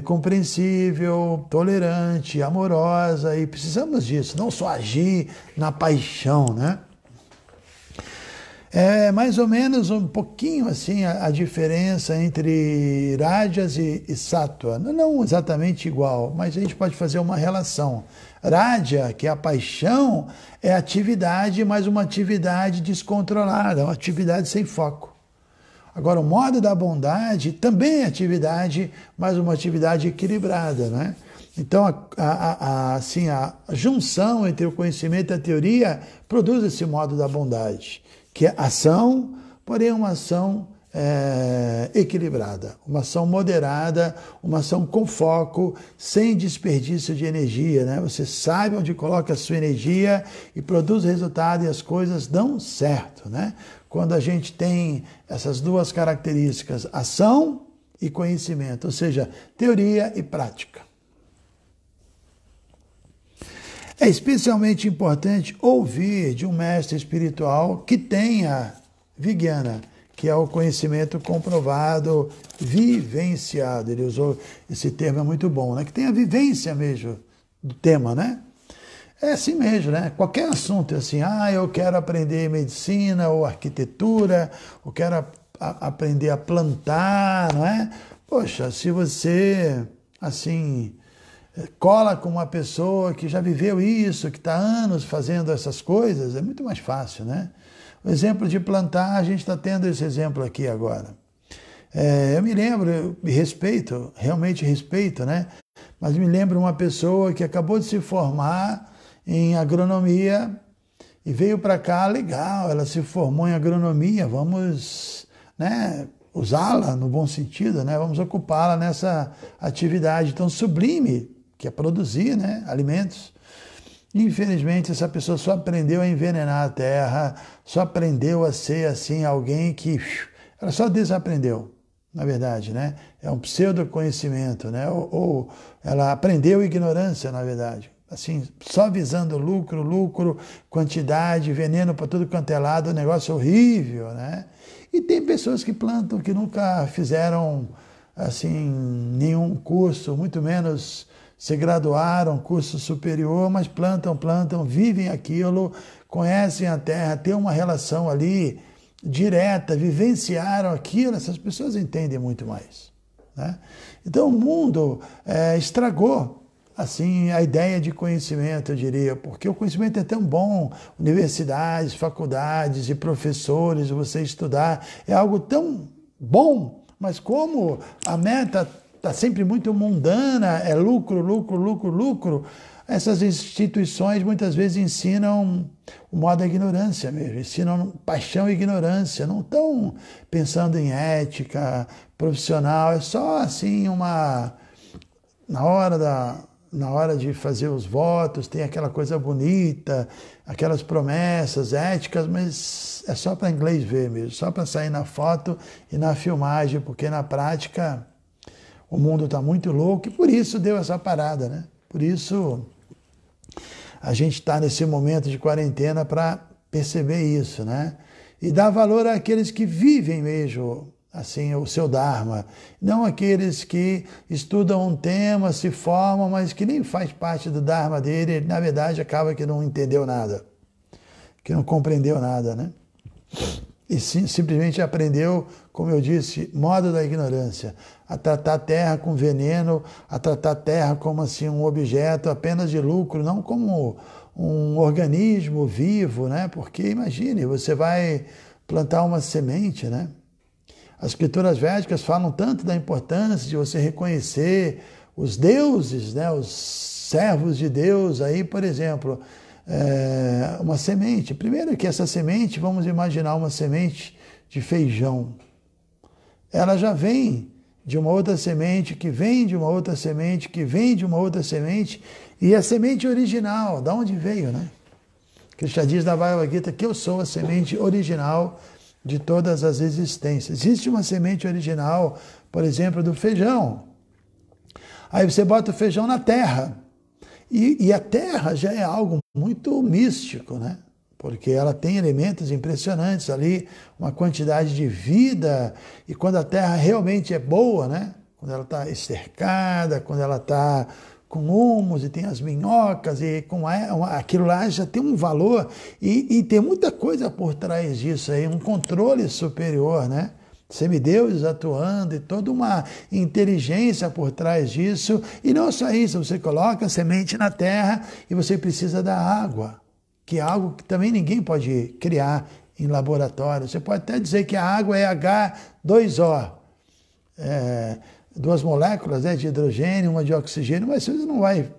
compreensível, tolerante, amorosa, e precisamos disso, não só agir na paixão, né? É mais ou menos um pouquinho assim a diferença entre Rajas e Sattva. Não exatamente igual, mas a gente pode fazer uma relação. Raja, que é a paixão, é atividade, mas uma atividade descontrolada, uma atividade sem foco. Agora, o modo da bondade também é atividade, mas uma atividade equilibrada, né? Então, a junção entre o conhecimento e a teoria produz esse modo da bondade, que é ação, porém uma ação equilibrada, uma ação moderada, uma ação com foco, sem desperdício de energia, né? Você sabe onde coloca a sua energia e produz resultado e as coisas dão certo, né? Quando a gente tem essas duas características, ação e conhecimento, ou seja, teoria e prática. É especialmente importante ouvir de um mestre espiritual que tenha Vijnana, que é o conhecimento comprovado, vivenciado. Ele usou esse termo, é muito bom, né? Que tenha vivência mesmo do tema, né? É assim mesmo, né? Qualquer assunto é assim, eu quero aprender medicina ou arquitetura, eu quero aprender a plantar, não é? Poxa, se você, assim, cola com uma pessoa que já viveu isso, que está há anos fazendo essas coisas, é muito mais fácil, né? O exemplo de plantar, a gente está tendo esse exemplo aqui agora. Eu me lembro, eu respeito, realmente respeito, né? Mas me lembro uma pessoa que acabou de se formar em agronomia e veio para cá, legal, ela se formou em agronomia, vamos, né, usá-la no bom sentido, né? Vamos ocupá-la nessa atividade tão sublime, que é produzir, né, alimentos. Infelizmente, essa pessoa só aprendeu a envenenar a terra, só aprendeu a ser assim alguém que ela só desaprendeu, na verdade, né? É um pseudo-conhecimento, né? Ou ela aprendeu ignorância, na verdade. Assim, só visando lucro, quantidade, veneno para tudo quanto é lado, um negócio horrível, né? E tem pessoas que plantam que nunca fizeram, assim, nenhum curso, muito menos se graduaram, curso superior, mas plantam, vivem aquilo, conhecem a terra, têm uma relação ali direta, vivenciaram aquilo, essas pessoas entendem muito mais, né? Então o mundo estragou assim a ideia de conhecimento, eu diria, porque o conhecimento é tão bom, universidades, faculdades e professores, você estudar, é algo tão bom, mas como a meta está sempre muito mundana, é lucro, essas instituições muitas vezes ensinam o modo da ignorância mesmo, ensinam paixão e ignorância, não estão pensando em ética profissional, é só assim na hora de fazer os votos, tem aquela coisa bonita, aquelas promessas éticas, mas é só para inglês ver mesmo, só para sair na foto e na filmagem, porque na prática o mundo está muito louco e por isso deu essa parada, né? Por isso a gente está nesse momento de quarentena para perceber isso, né? E dar valor àqueles que vivem mesmo assim, o seu Dharma. Não aqueles que estudam um tema, se formam, mas que nem faz parte do Dharma dele, na verdade acaba que não entendeu nada, que não compreendeu nada, né? E simplesmente aprendeu, como eu disse, modo da ignorância, a tratar a terra com veneno, a tratar a terra como assim um objeto apenas de lucro, não como um organismo vivo, né? Porque imagine, você vai plantar uma semente, né? As escrituras védicas falam tanto da importância de você reconhecer os deuses, né? Os servos de Deus aí, por exemplo, uma semente. Primeiro que essa semente, vamos imaginar uma semente de feijão. Ela já vem de uma outra semente, que vem de uma outra semente, que vem de uma outra semente, e a semente original, da onde veio, né? Krishna diz na Bhagavad Gita que eu sou a semente original de todas as existências. Existe uma semente original, por exemplo, do feijão. Aí você bota o feijão na terra. E a terra já é algo muito místico, né? Porque ela tem elementos impressionantes ali, uma quantidade de vida. E quando a terra realmente é boa, né? Quando ela está estercada, quando ela está com humus e tem as minhocas, e com aquilo lá já tem um valor. E tem muita coisa por trás disso aí, um controle superior, né? Semideuses atuando e toda uma inteligência por trás disso. E não só isso, você coloca a semente na terra e você precisa da água, que é algo que também ninguém pode criar em laboratório. Você pode até dizer que a água é H2O, duas moléculas, né, de hidrogênio, uma de oxigênio, mas você não vai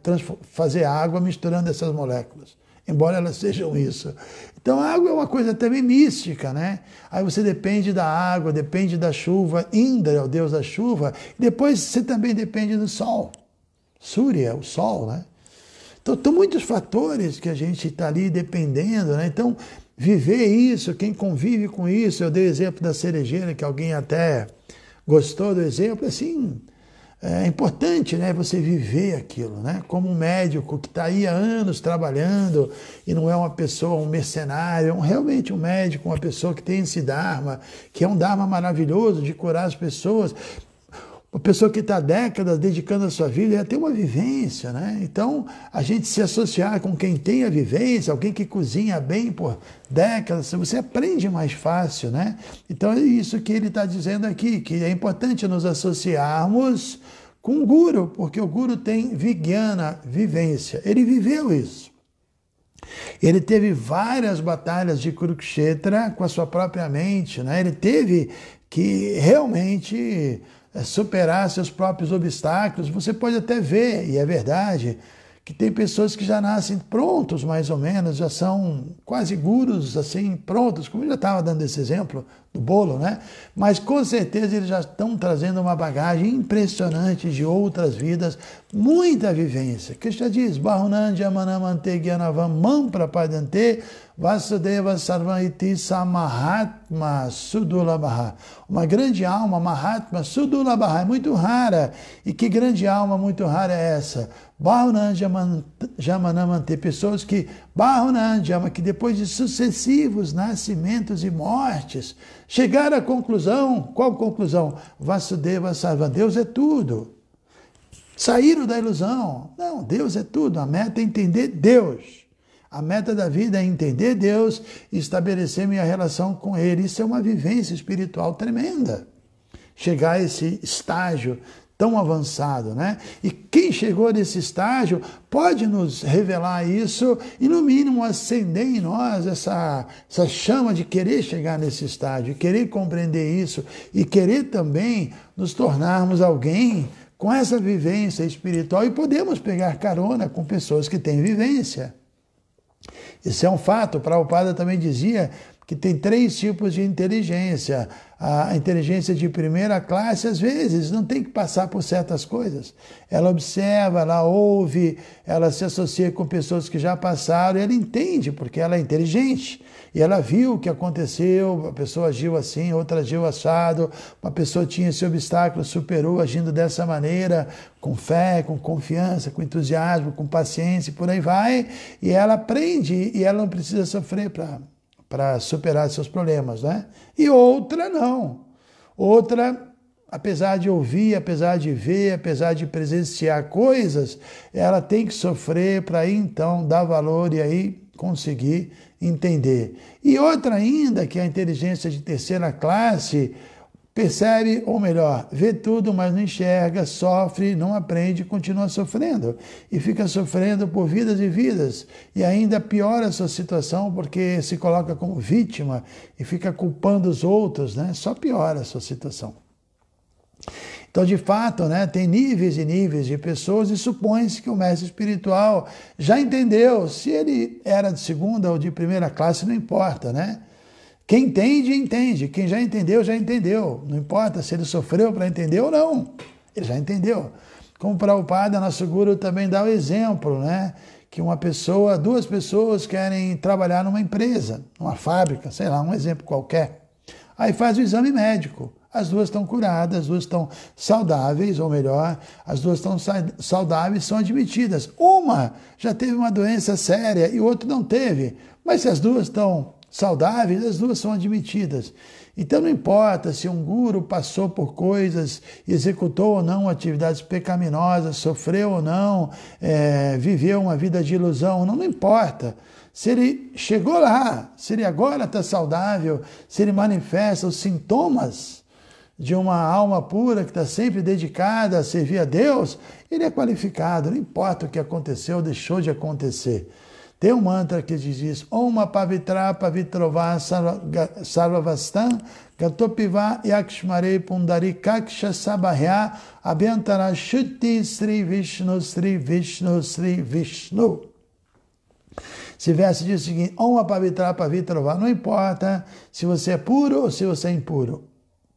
fazer água misturando essas moléculas, embora elas sejam isso. Então a água é uma coisa também mística, né? Aí você depende da água, depende da chuva, Indra é o deus da chuva, e depois você também depende do sol, Surya, o sol, né? Então, tem muitos fatores que a gente está ali dependendo, né? Então, viver isso, quem convive com isso, eu dei o exemplo da cerejeira, que alguém até gostou do exemplo, assim, é importante, né, você viver aquilo, né? Como um médico que está aí há anos trabalhando e não é uma pessoa, um mercenário, é realmente um médico, uma pessoa que tem esse Dharma, que é um Dharma maravilhoso de curar as pessoas. Uma pessoa que está décadas dedicando a sua vida, ela tem uma vivência, né? Então, a gente se associar com quem tem a vivência, alguém que cozinha bem por décadas, você aprende mais fácil, né? Então, é isso que ele está dizendo aqui, que é importante nos associarmos com o Guru, porque o Guru tem Vijnana, vivência. Ele viveu isso. Ele teve várias batalhas de Kurukshetra com a sua própria mente, né? Ele teve que realmente superar seus próprios obstáculos. Você pode até ver, e é verdade, que tem pessoas que já nascem prontos, mais ou menos, já são quase gurus, assim, prontos, como eu já estava dando esse exemplo do bolo, né? Mas com certeza eles já estão trazendo uma bagagem impressionante de outras vidas, muita vivência. Krishna diz, Bahunandya Manamante Gyanavam Mam Prapadante Vasudeva Sarvam Iti Samahatma Sudulabha. Uma grande alma, Mahatma Sudulabha, é muito rara. E que grande alma muito rara é essa? Bahunandya Manamante, pessoas que, Bahunandya, que depois de sucessivos nascimentos e mortes, chegaram à conclusão, qual conclusão? Vasudeva Sarvam, Deus é tudo. Saíram da ilusão. Não, Deus é tudo, a meta é entender Deus. A meta da vida é entender Deus e estabelecer minha relação com Ele. Isso é uma vivência espiritual tremenda. Chegar a esse estágio tão avançado, né? E quem chegou nesse estágio pode nos revelar isso e, no mínimo, acender em nós essa chama de querer chegar nesse estágio, querer compreender isso e querer também nos tornarmos alguém com essa vivência espiritual e podemos pegar carona com pessoas que têm vivência. Isso é um fato. Prabhupada também dizia que tem 3 tipos de inteligência. A inteligência de primeira classe, às vezes, não tem que passar por certas coisas. Ela observa, ela ouve, ela se associa com pessoas que já passaram, e ela entende, porque ela é inteligente. E ela viu o que aconteceu, a pessoa agiu assim, outra agiu assado, uma pessoa tinha esse obstáculo, superou agindo dessa maneira, com fé, com confiança, com entusiasmo, com paciência, e por aí vai. E ela aprende, e ela não precisa sofrer para superar seus problemas, né? E outra não. Outra, apesar de ouvir, apesar de ver, apesar de presenciar coisas, ela tem que sofrer para aí então dar valor e aí conseguir entender. E outra ainda, que é a inteligência de terceira classe, percebe, ou melhor, vê tudo, mas não enxerga, sofre, não aprende, continua sofrendo. E fica sofrendo por vidas e vidas. E ainda piora a sua situação, porque se coloca como vítima e fica culpando os outros, né? Só piora a sua situação. Então, de fato, né, tem níveis e níveis de pessoas e supõe-se que o mestre espiritual já entendeu. Se ele era de segunda ou de primeira classe, não importa, né? Quem entende, entende. Quem já entendeu, já entendeu. Não importa se ele sofreu para entender ou não. Ele já entendeu. Como Prabhupada, nosso guru, também dá o exemplo, né? Que duas pessoas querem trabalhar numa empresa, numa fábrica, sei lá, um exemplo qualquer. Aí faz o exame médico. As duas estão curadas, as duas estão saudáveis, ou melhor, as duas estão saudáveis, são admitidas. Uma já teve uma doença séria e o outro não teve. Mas se as duas estão saudáveis, as duas são admitidas. Então não importa se um guru passou por coisas, executou ou não atividades pecaminosas, sofreu ou não, viveu uma vida de ilusão, não importa. Se ele chegou lá, se ele agora está saudável, se ele manifesta os sintomas de uma alma pura que está sempre dedicada a servir a Deus, ele é qualificado, não importa o que aconteceu ou deixou de acontecer. Tem um mantra que diz isso: Om Pavitra Pavitrova Sarvavastam Gatopiva Yakshmare Pundari Kaksha Sabahya Abhyantara Shuddhi Sri Vishnu Sri Vishnu Sri Vishnu. Se verso diz o seguinte: Om Pavitra Pavitrova, não importa se você é puro ou se você é impuro,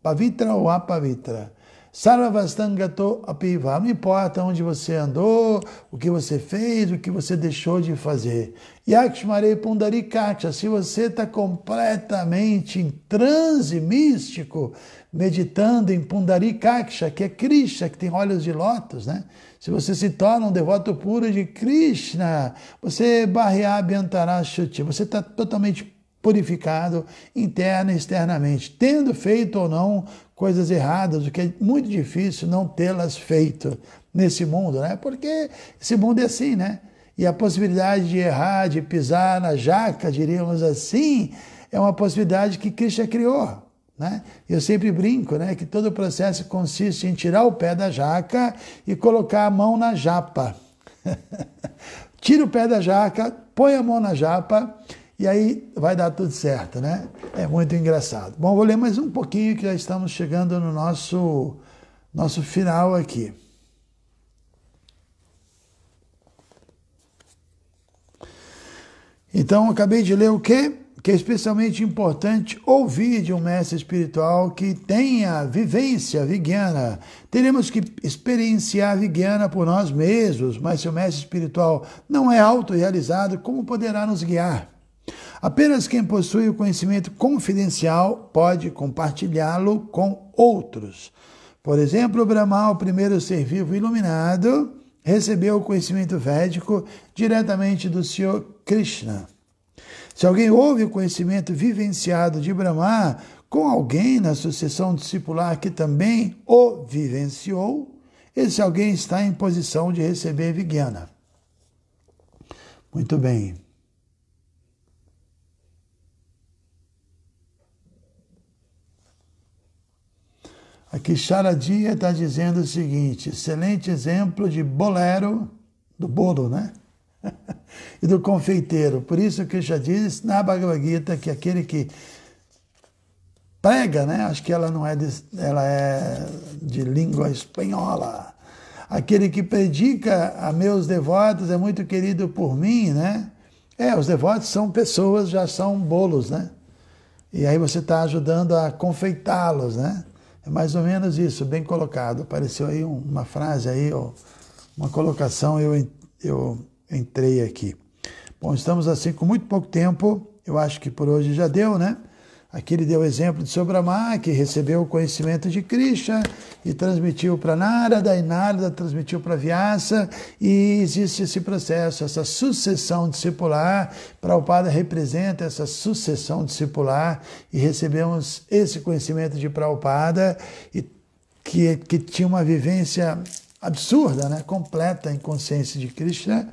Pavitra ou apavitra. Sarvavastangato apiva. Não importa onde você andou, o que você fez, o que você deixou de fazer. Yakshmare pundarikaksha. Se você está completamente em transe místico, meditando em pundarikaksha, que é Krishna, que tem olhos de lótus, né? Se você se torna um devoto puro de Krishna, você barreabhyantara shuti. Você está totalmente purificado interna e externamente, tendo feito ou não coisas erradas, o que é muito difícil não tê-las feito nesse mundo, né? Porque esse mundo é assim, né? E a possibilidade de errar, de pisar na jaca, diríamos assim, é uma possibilidade que Krishna criou, né? Eu sempre brinco, né, que todo o processo consiste em tirar o pé da jaca e colocar a mão na japa. Tira o pé da jaca, põe a mão na japa, e aí vai dar tudo certo, né? É muito engraçado. Bom, vou ler mais um pouquinho que já estamos chegando no nosso final aqui. Então, acabei de ler o quê? Que é especialmente importante ouvir de um mestre espiritual que tenha vivência vigyana. Teremos que experienciar vigyana por nós mesmos, mas se o mestre espiritual não é autorrealizado, como poderá nos guiar? Apenas quem possui o conhecimento confidencial pode compartilhá-lo com outros. Por exemplo, o Brahma, o primeiro ser vivo iluminado, recebeu o conhecimento védico diretamente do Senhor Krishna. Se alguém ouve o conhecimento vivenciado de Brahma com alguém na sucessão discipular que também o vivenciou, esse alguém está em posição de receber vigyana. Muito bem. Aqui Charadia está dizendo o seguinte: excelente exemplo de bolero, do bolo, né? E do confeiteiro. Por isso que já diz na Bhagavad Gita que aquele que prega, né? Acho que ela não é ela é de língua espanhola. Aquele que predica a meus devotos é muito querido por mim, né? Os devotos são pessoas, já são bolos, né? E aí você está ajudando a confeitá-los, né? É mais ou menos isso, bem colocado. Apareceu aí uma frase aí, uma colocação, eu entrei aqui. Bom, estamos assim com muito pouco tempo, eu acho que por hoje já deu, né? Aqui ele deu o exemplo de Sr. Brahma, que recebeu o conhecimento de Krishna e transmitiu para Narada, e Narada transmitiu para Vyasa, e existe esse processo, essa sucessão discipular. Prabhupada representa essa sucessão discipular, e recebemos esse conhecimento de Prabhupada, que tinha uma vivência absurda, né? Completa em consciência de Krishna,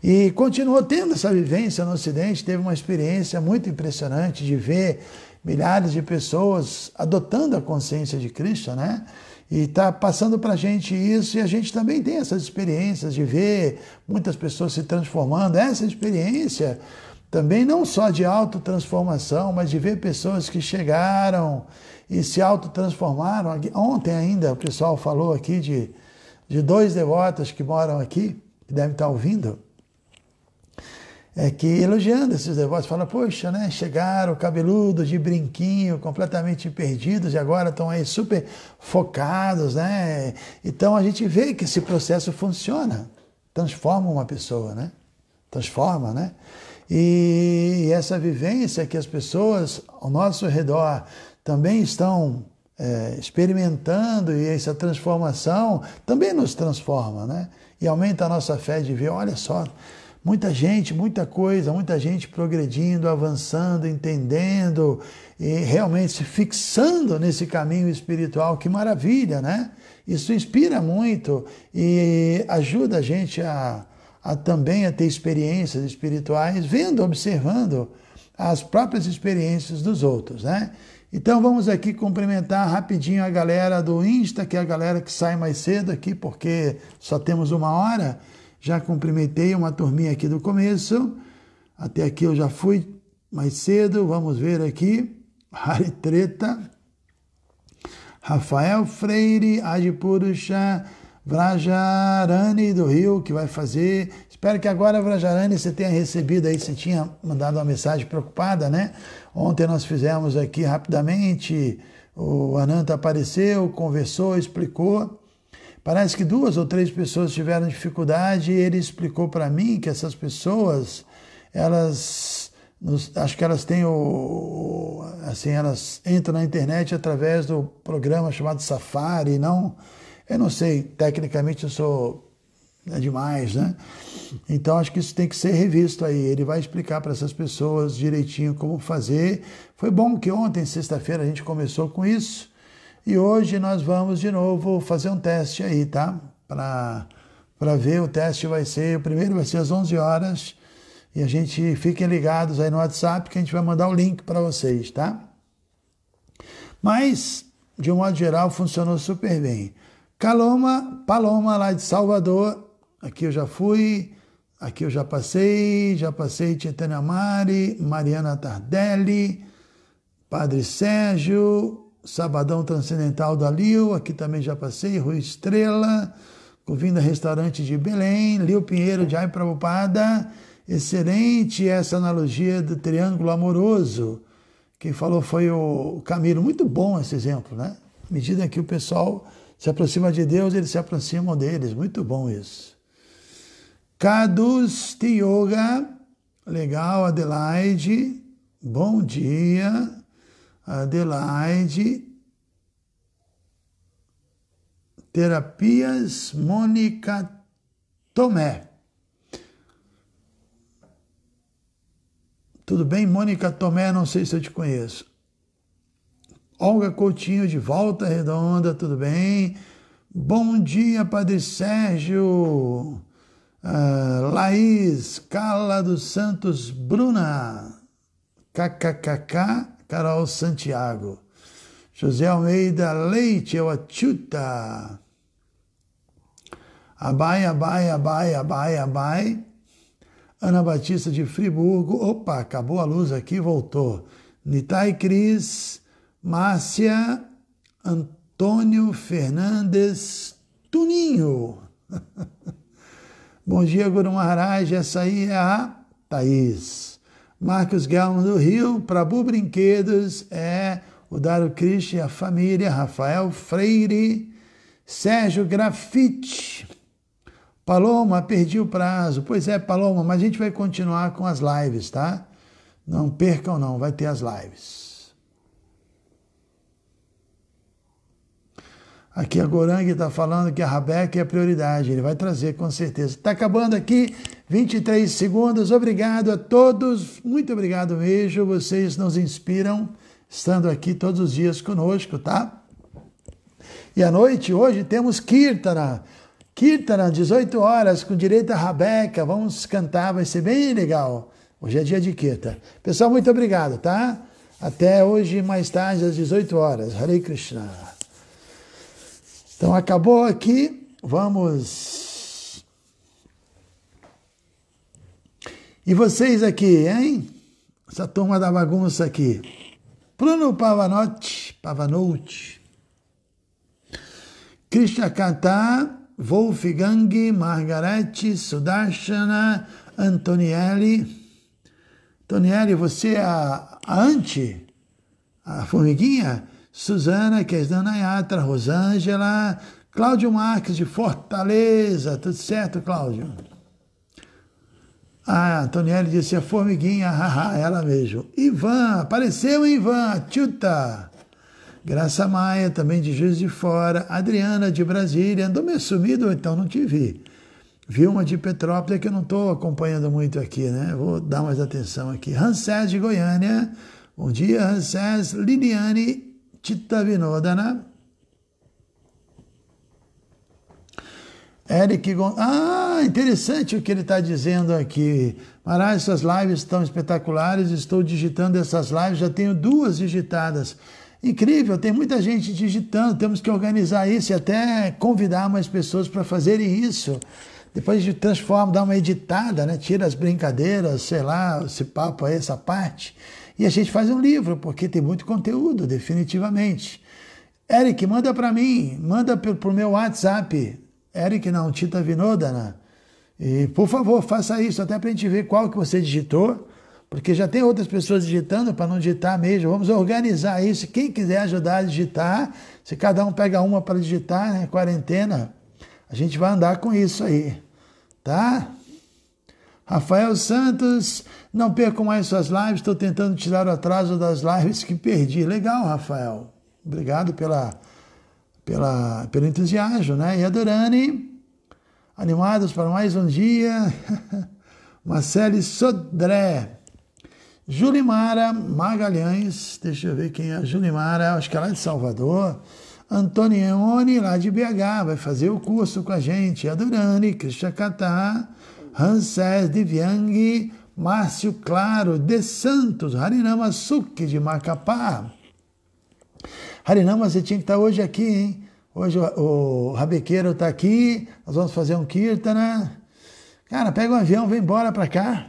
e continuou tendo essa vivência no Ocidente. Teve uma experiência muito impressionante de ver milhares de pessoas adotando a consciência de Krishna, né? E está passando para a gente isso, e a gente também tem essas experiências de ver muitas pessoas se transformando. Essa experiência também não só de autotransformação, mas de ver pessoas que chegaram e se autotransformaram. Ontem ainda o pessoal falou aqui de 2 devotos que moram aqui, que devem estar ouvindo, que elogiando esses devotos, fala, poxa, né, chegaram cabeludos, de brinquinho, completamente perdidos, e agora estão aí super focados, né? Então a gente vê que esse processo funciona, transforma uma pessoa, né? Transforma, né? E essa vivência que as pessoas ao nosso redor também estão experimentando, e essa transformação também nos transforma, né? E aumenta a nossa fé de ver, olha só, muita gente, muita coisa, muita gente progredindo, avançando, entendendo e realmente se fixando nesse caminho espiritual. Que maravilha, né? Isso inspira muito e ajuda a gente a também a ter experiências espirituais, vendo, observando as próprias experiências dos outros, né? Então vamos aqui cumprimentar rapidinho a galera do Insta, que é a galera que sai mais cedo aqui, porque só temos 1 hora. Já cumprimentei uma turminha aqui do começo, até aqui eu já fui mais cedo. Vamos ver aqui, Hari Treta, Rafael Freire, Adipurusha, Vrajarani do Rio, que vai fazer. Espero que agora, Vrajarani, você tenha recebido aí, você tinha mandado uma mensagem preocupada, né? Ontem nós fizemos aqui rapidamente, o Ananta apareceu, conversou, explicou. Parece que 2 ou 3 pessoas tiveram dificuldade, e ele explicou para mim que essas pessoas, acho que elas têm elas entram na internet através do programa chamado Safari, eu não sei, tecnicamente é demais, né? Então acho que isso tem que ser revisto aí. Ele vai explicar para essas pessoas direitinho como fazer. Foi bom que ontem, sexta-feira, a gente começou com isso, e hoje nós vamos de novo fazer um teste aí, tá? Para ver, o teste o primeiro vai ser às 11 horas, e a gente fiquem ligados aí no WhatsApp, que a gente vai mandar o link para vocês, tá? Mas, de um modo geral, funcionou super bem. Paloma lá de Salvador, aqui eu já fui, aqui eu já passei Chaitanya Mari, Mariana Tardelli, Padre Sérgio, Sabadão Transcendental da Lio, aqui também já passei, Rui Estrela, Govinda Restaurante de Belém, Lio Pinheiro de Ai Prabhupada. Excelente essa analogia do triângulo amoroso. Quem falou foi o Camilo. Muito bom esse exemplo, né? À medida que o pessoal se aproxima de Deus, eles se aproximam deles. Muito bom isso. Kadus Yoga, legal, Adelaide. Bom dia, Adelaide. Terapias, Mônica Tomé. Tudo bem, Mônica Tomé? Não sei se eu te conheço. Olga Coutinho de Volta Redonda, tudo bem? Bom dia, Padre Sérgio. Laís, Carla dos Santos, Bruna. KKKK, Carol Santiago. José Almeida Leite, eu Achuta. Abai. Ana Batista de Friburgo. Opa, acabou a luz aqui, voltou. Nitai Cris, Márcia, Antônio Fernandes, Tuninho. Bom dia, Guru Maharaj. Essa aí é a Thaís. Marcos Gelman do Rio, Prabhu Brinquedos, o Daru Krishna e a família, Rafael Freire, Sérgio Grafite, Paloma, perdi o prazo. Pois é, Paloma, mas a gente vai continuar com as lives, tá? Não percam não, vai ter as lives. Aqui a Gorang está falando que a Rabeca é a prioridade. Ele vai trazer, com certeza. Está acabando aqui, 23 segundos. Obrigado a todos. Muito obrigado mesmo. Vocês nos inspiram, estando aqui todos os dias conosco, tá? E à noite, hoje, temos Kirtana. Kirtana, 18 horas, com direito a Rabeca. Vamos cantar, vai ser bem legal. Hoje é dia de Kirtana. Pessoal, muito obrigado, tá? Até hoje, mais tarde, às 18 horas. Hare Krishna. Então, acabou aqui. Vamos. E vocês aqui, hein? Essa turma da bagunça aqui. Bruno Pavanotti. Krishna Kanta, Wolfgang, Margarete, Sudarshana, Antonielli. Antonielli, você é a Anti, a formiguinha? Suzana, Kesdana Yatra, Rosângela, Cláudio Marques de Fortaleza. Tudo certo, Cláudio? Ah, Antonielli disse a formiguinha, haha, ela mesmo. Ivan, apareceu Ivan, Tchuta. Graça Maia, também de Juiz de Fora. Adriana, de Brasília. Andou meio sumido, então não te vi. Vilma de Petrópolis, que eu não estou acompanhando muito aqui, né? Vou dar mais atenção aqui. Rancés, de Goiânia. Bom dia, Rancés. Liliane, Chitta Vinodana. Eric interessante o que ele está dizendo aqui. Maharaj, suas lives estão espetaculares. Estou digitando essas lives, já tenho 2 digitadas. Incrível, tem muita gente digitando. Temos que organizar isso e até convidar mais pessoas para fazerem isso. Depois a gente transforma, dá uma editada, né? Tira as brincadeiras, sei lá, esse papo aí, essa parte. E a gente faz um livro, porque tem muito conteúdo, definitivamente. Eric, manda para mim, manda pro meu WhatsApp. Eric não, Chitta Vinodana. E, por favor, faça isso, até para a gente ver qual que você digitou, porque já tem outras pessoas digitando, para não digitar mesmo. Vamos organizar isso. Quem quiser ajudar a digitar, se cada um pega uma para digitar, né? Quarentena, a gente vai andar com isso aí, tá? Rafael Santos, não perco mais suas lives, estou tentando tirar o atraso das lives que perdi. Legal, Rafael. Obrigado pelo entusiasmo, né? E a Dorani, animados para mais um dia. Marcele Sodré. Julimara Magalhães, deixa eu ver quem é a Julimara, acho que é lá de Salvador. Antonione, lá de BH, vai fazer o curso com a gente. Adorane, Krishna Kata, Hansés, Divyang, Márcio Claro, de Santos, Harinama Suki, de Macapá. Harinama, você tinha que estar hoje aqui, hein? Hoje o Rabequeiro está aqui, nós vamos fazer um Kirtana. Cara, pega um avião, vem embora para cá.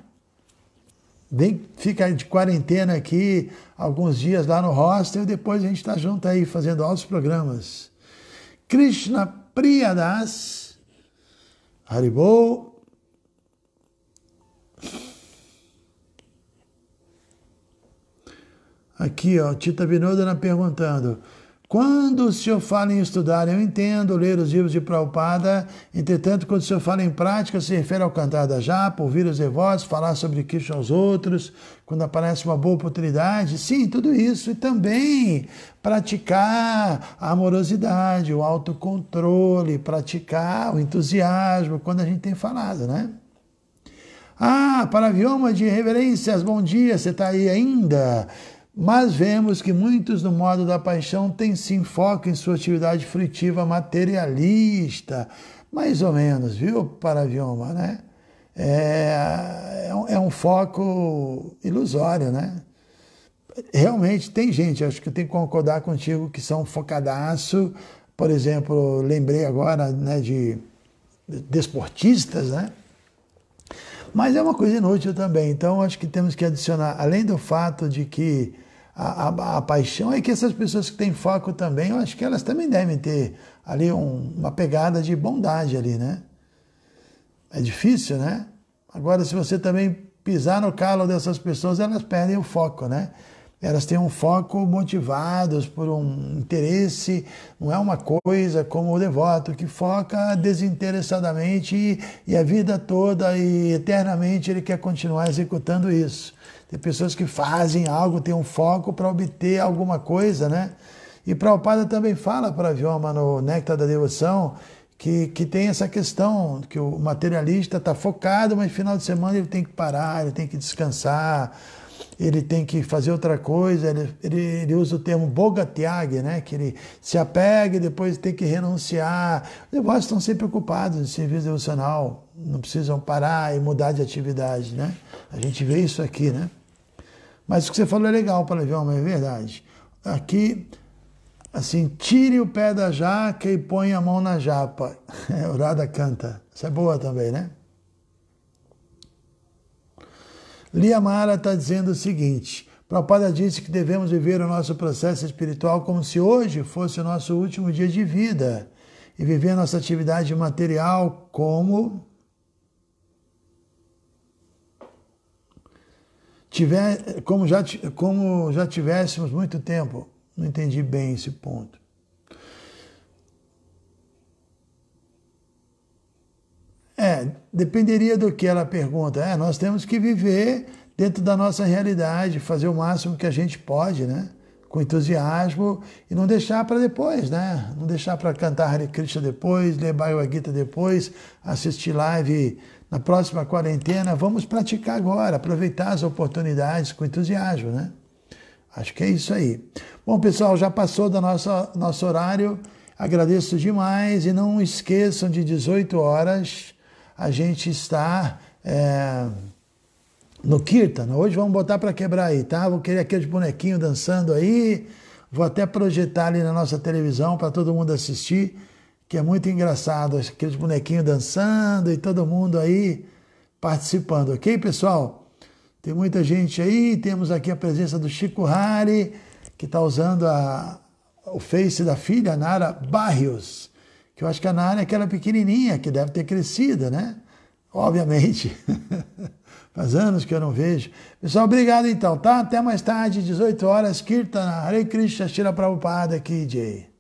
Vem, fica de quarentena aqui alguns dias lá no hostel e depois a gente está junto aí fazendo altos programas. Krishna Priyadas, Haribol. Aqui, ó, Chitta Vinodana perguntando. Quando o senhor fala em estudar, eu entendo ler os livros de Prabhupada, entretanto, quando o senhor fala em prática, se refere ao cantar da japa, ouvir os devotos, falar sobre Krishna aos outros, quando aparece uma boa oportunidade, sim, tudo isso, e também praticar a amorosidade, o autocontrole, praticar o entusiasmo, quando a gente tem falado, né? Ah, Paravioma de Reverências, bom dia, você está aí ainda? Mas vemos que muitos no modo da paixão têm sim foco em sua atividade frutiva materialista, mais ou menos, viu, Paravioma, né? É um foco ilusório, né? Realmente tem gente, acho que eu tenho que concordar contigo, que são focadaço, por exemplo, lembrei agora, né, de desportistas, né? Mas é uma coisa inútil também, então acho que temos que adicionar, além do fato de que a paixão, é que essas pessoas que têm foco também, eu acho que elas também devem ter ali uma pegada de bondade ali, né? É difícil, né? Agora, se você também pisar no calo dessas pessoas, elas perdem o foco, né? Elas têm um foco motivados por um interesse, não é uma coisa como o devoto que foca desinteressadamente e a vida toda e eternamente ele quer continuar executando isso. Tem pessoas que fazem algo, têm um foco para obter alguma coisa, né? E Prabhupada também fala para Vyoma no Néctar da Devoção que tem essa questão, que o materialista está focado, mas no final de semana ele tem que parar, ele tem que descansar, ele tem que fazer outra coisa, ele usa o termo Bogatyag, né? Que ele se apega e depois tem que renunciar. Os devotos estão sempre ocupados em serviço devocional, não precisam parar e mudar de atividade, né? A gente vê isso aqui, né? Mas o que você falou é legal, Palavioma, é verdade. Aqui, assim, tire o pé da jaca e põe a mão na japa. O Radha canta. Isso é boa também, né? Liamara está dizendo o seguinte: Prabhupada disse que devemos viver o nosso processo espiritual como se hoje fosse o nosso último dia de vida e viver a nossa atividade material como já tivéssemos muito tempo. Não entendi bem esse ponto. Dependeria do que ela pergunta. Nós temos que viver dentro da nossa realidade, fazer o máximo que a gente pode, né? Com entusiasmo e não deixar para depois, né? Não deixar para cantar Hare Krishna depois, ler Bhagavad Gita depois, assistir live na próxima quarentena. Vamos praticar agora, aproveitar as oportunidades com entusiasmo, né? Acho que é isso aí. Bom, pessoal, já passou do nosso horário. Agradeço demais e não esqueçam de 18 horas a gente está no Kirtan. Hoje vamos botar para quebrar aí, tá? Vou querer aqueles bonequinhos dançando aí. Vou até projetar ali na nossa televisão para todo mundo assistir, que é muito engraçado, aqueles bonequinhos dançando e todo mundo aí participando, ok, pessoal? Tem muita gente aí, temos aqui a presença do Chico Hari, que está usando o Face da filha, Nara Barrios, que eu acho que a Nara é aquela pequenininha, que deve ter crescido, né? Obviamente. Faz anos que eu não vejo. Pessoal, obrigado então, tá? Até mais tarde, 18 horas, Kirtana, Hare Krishna, Shila Prabhupada, Ki Jai.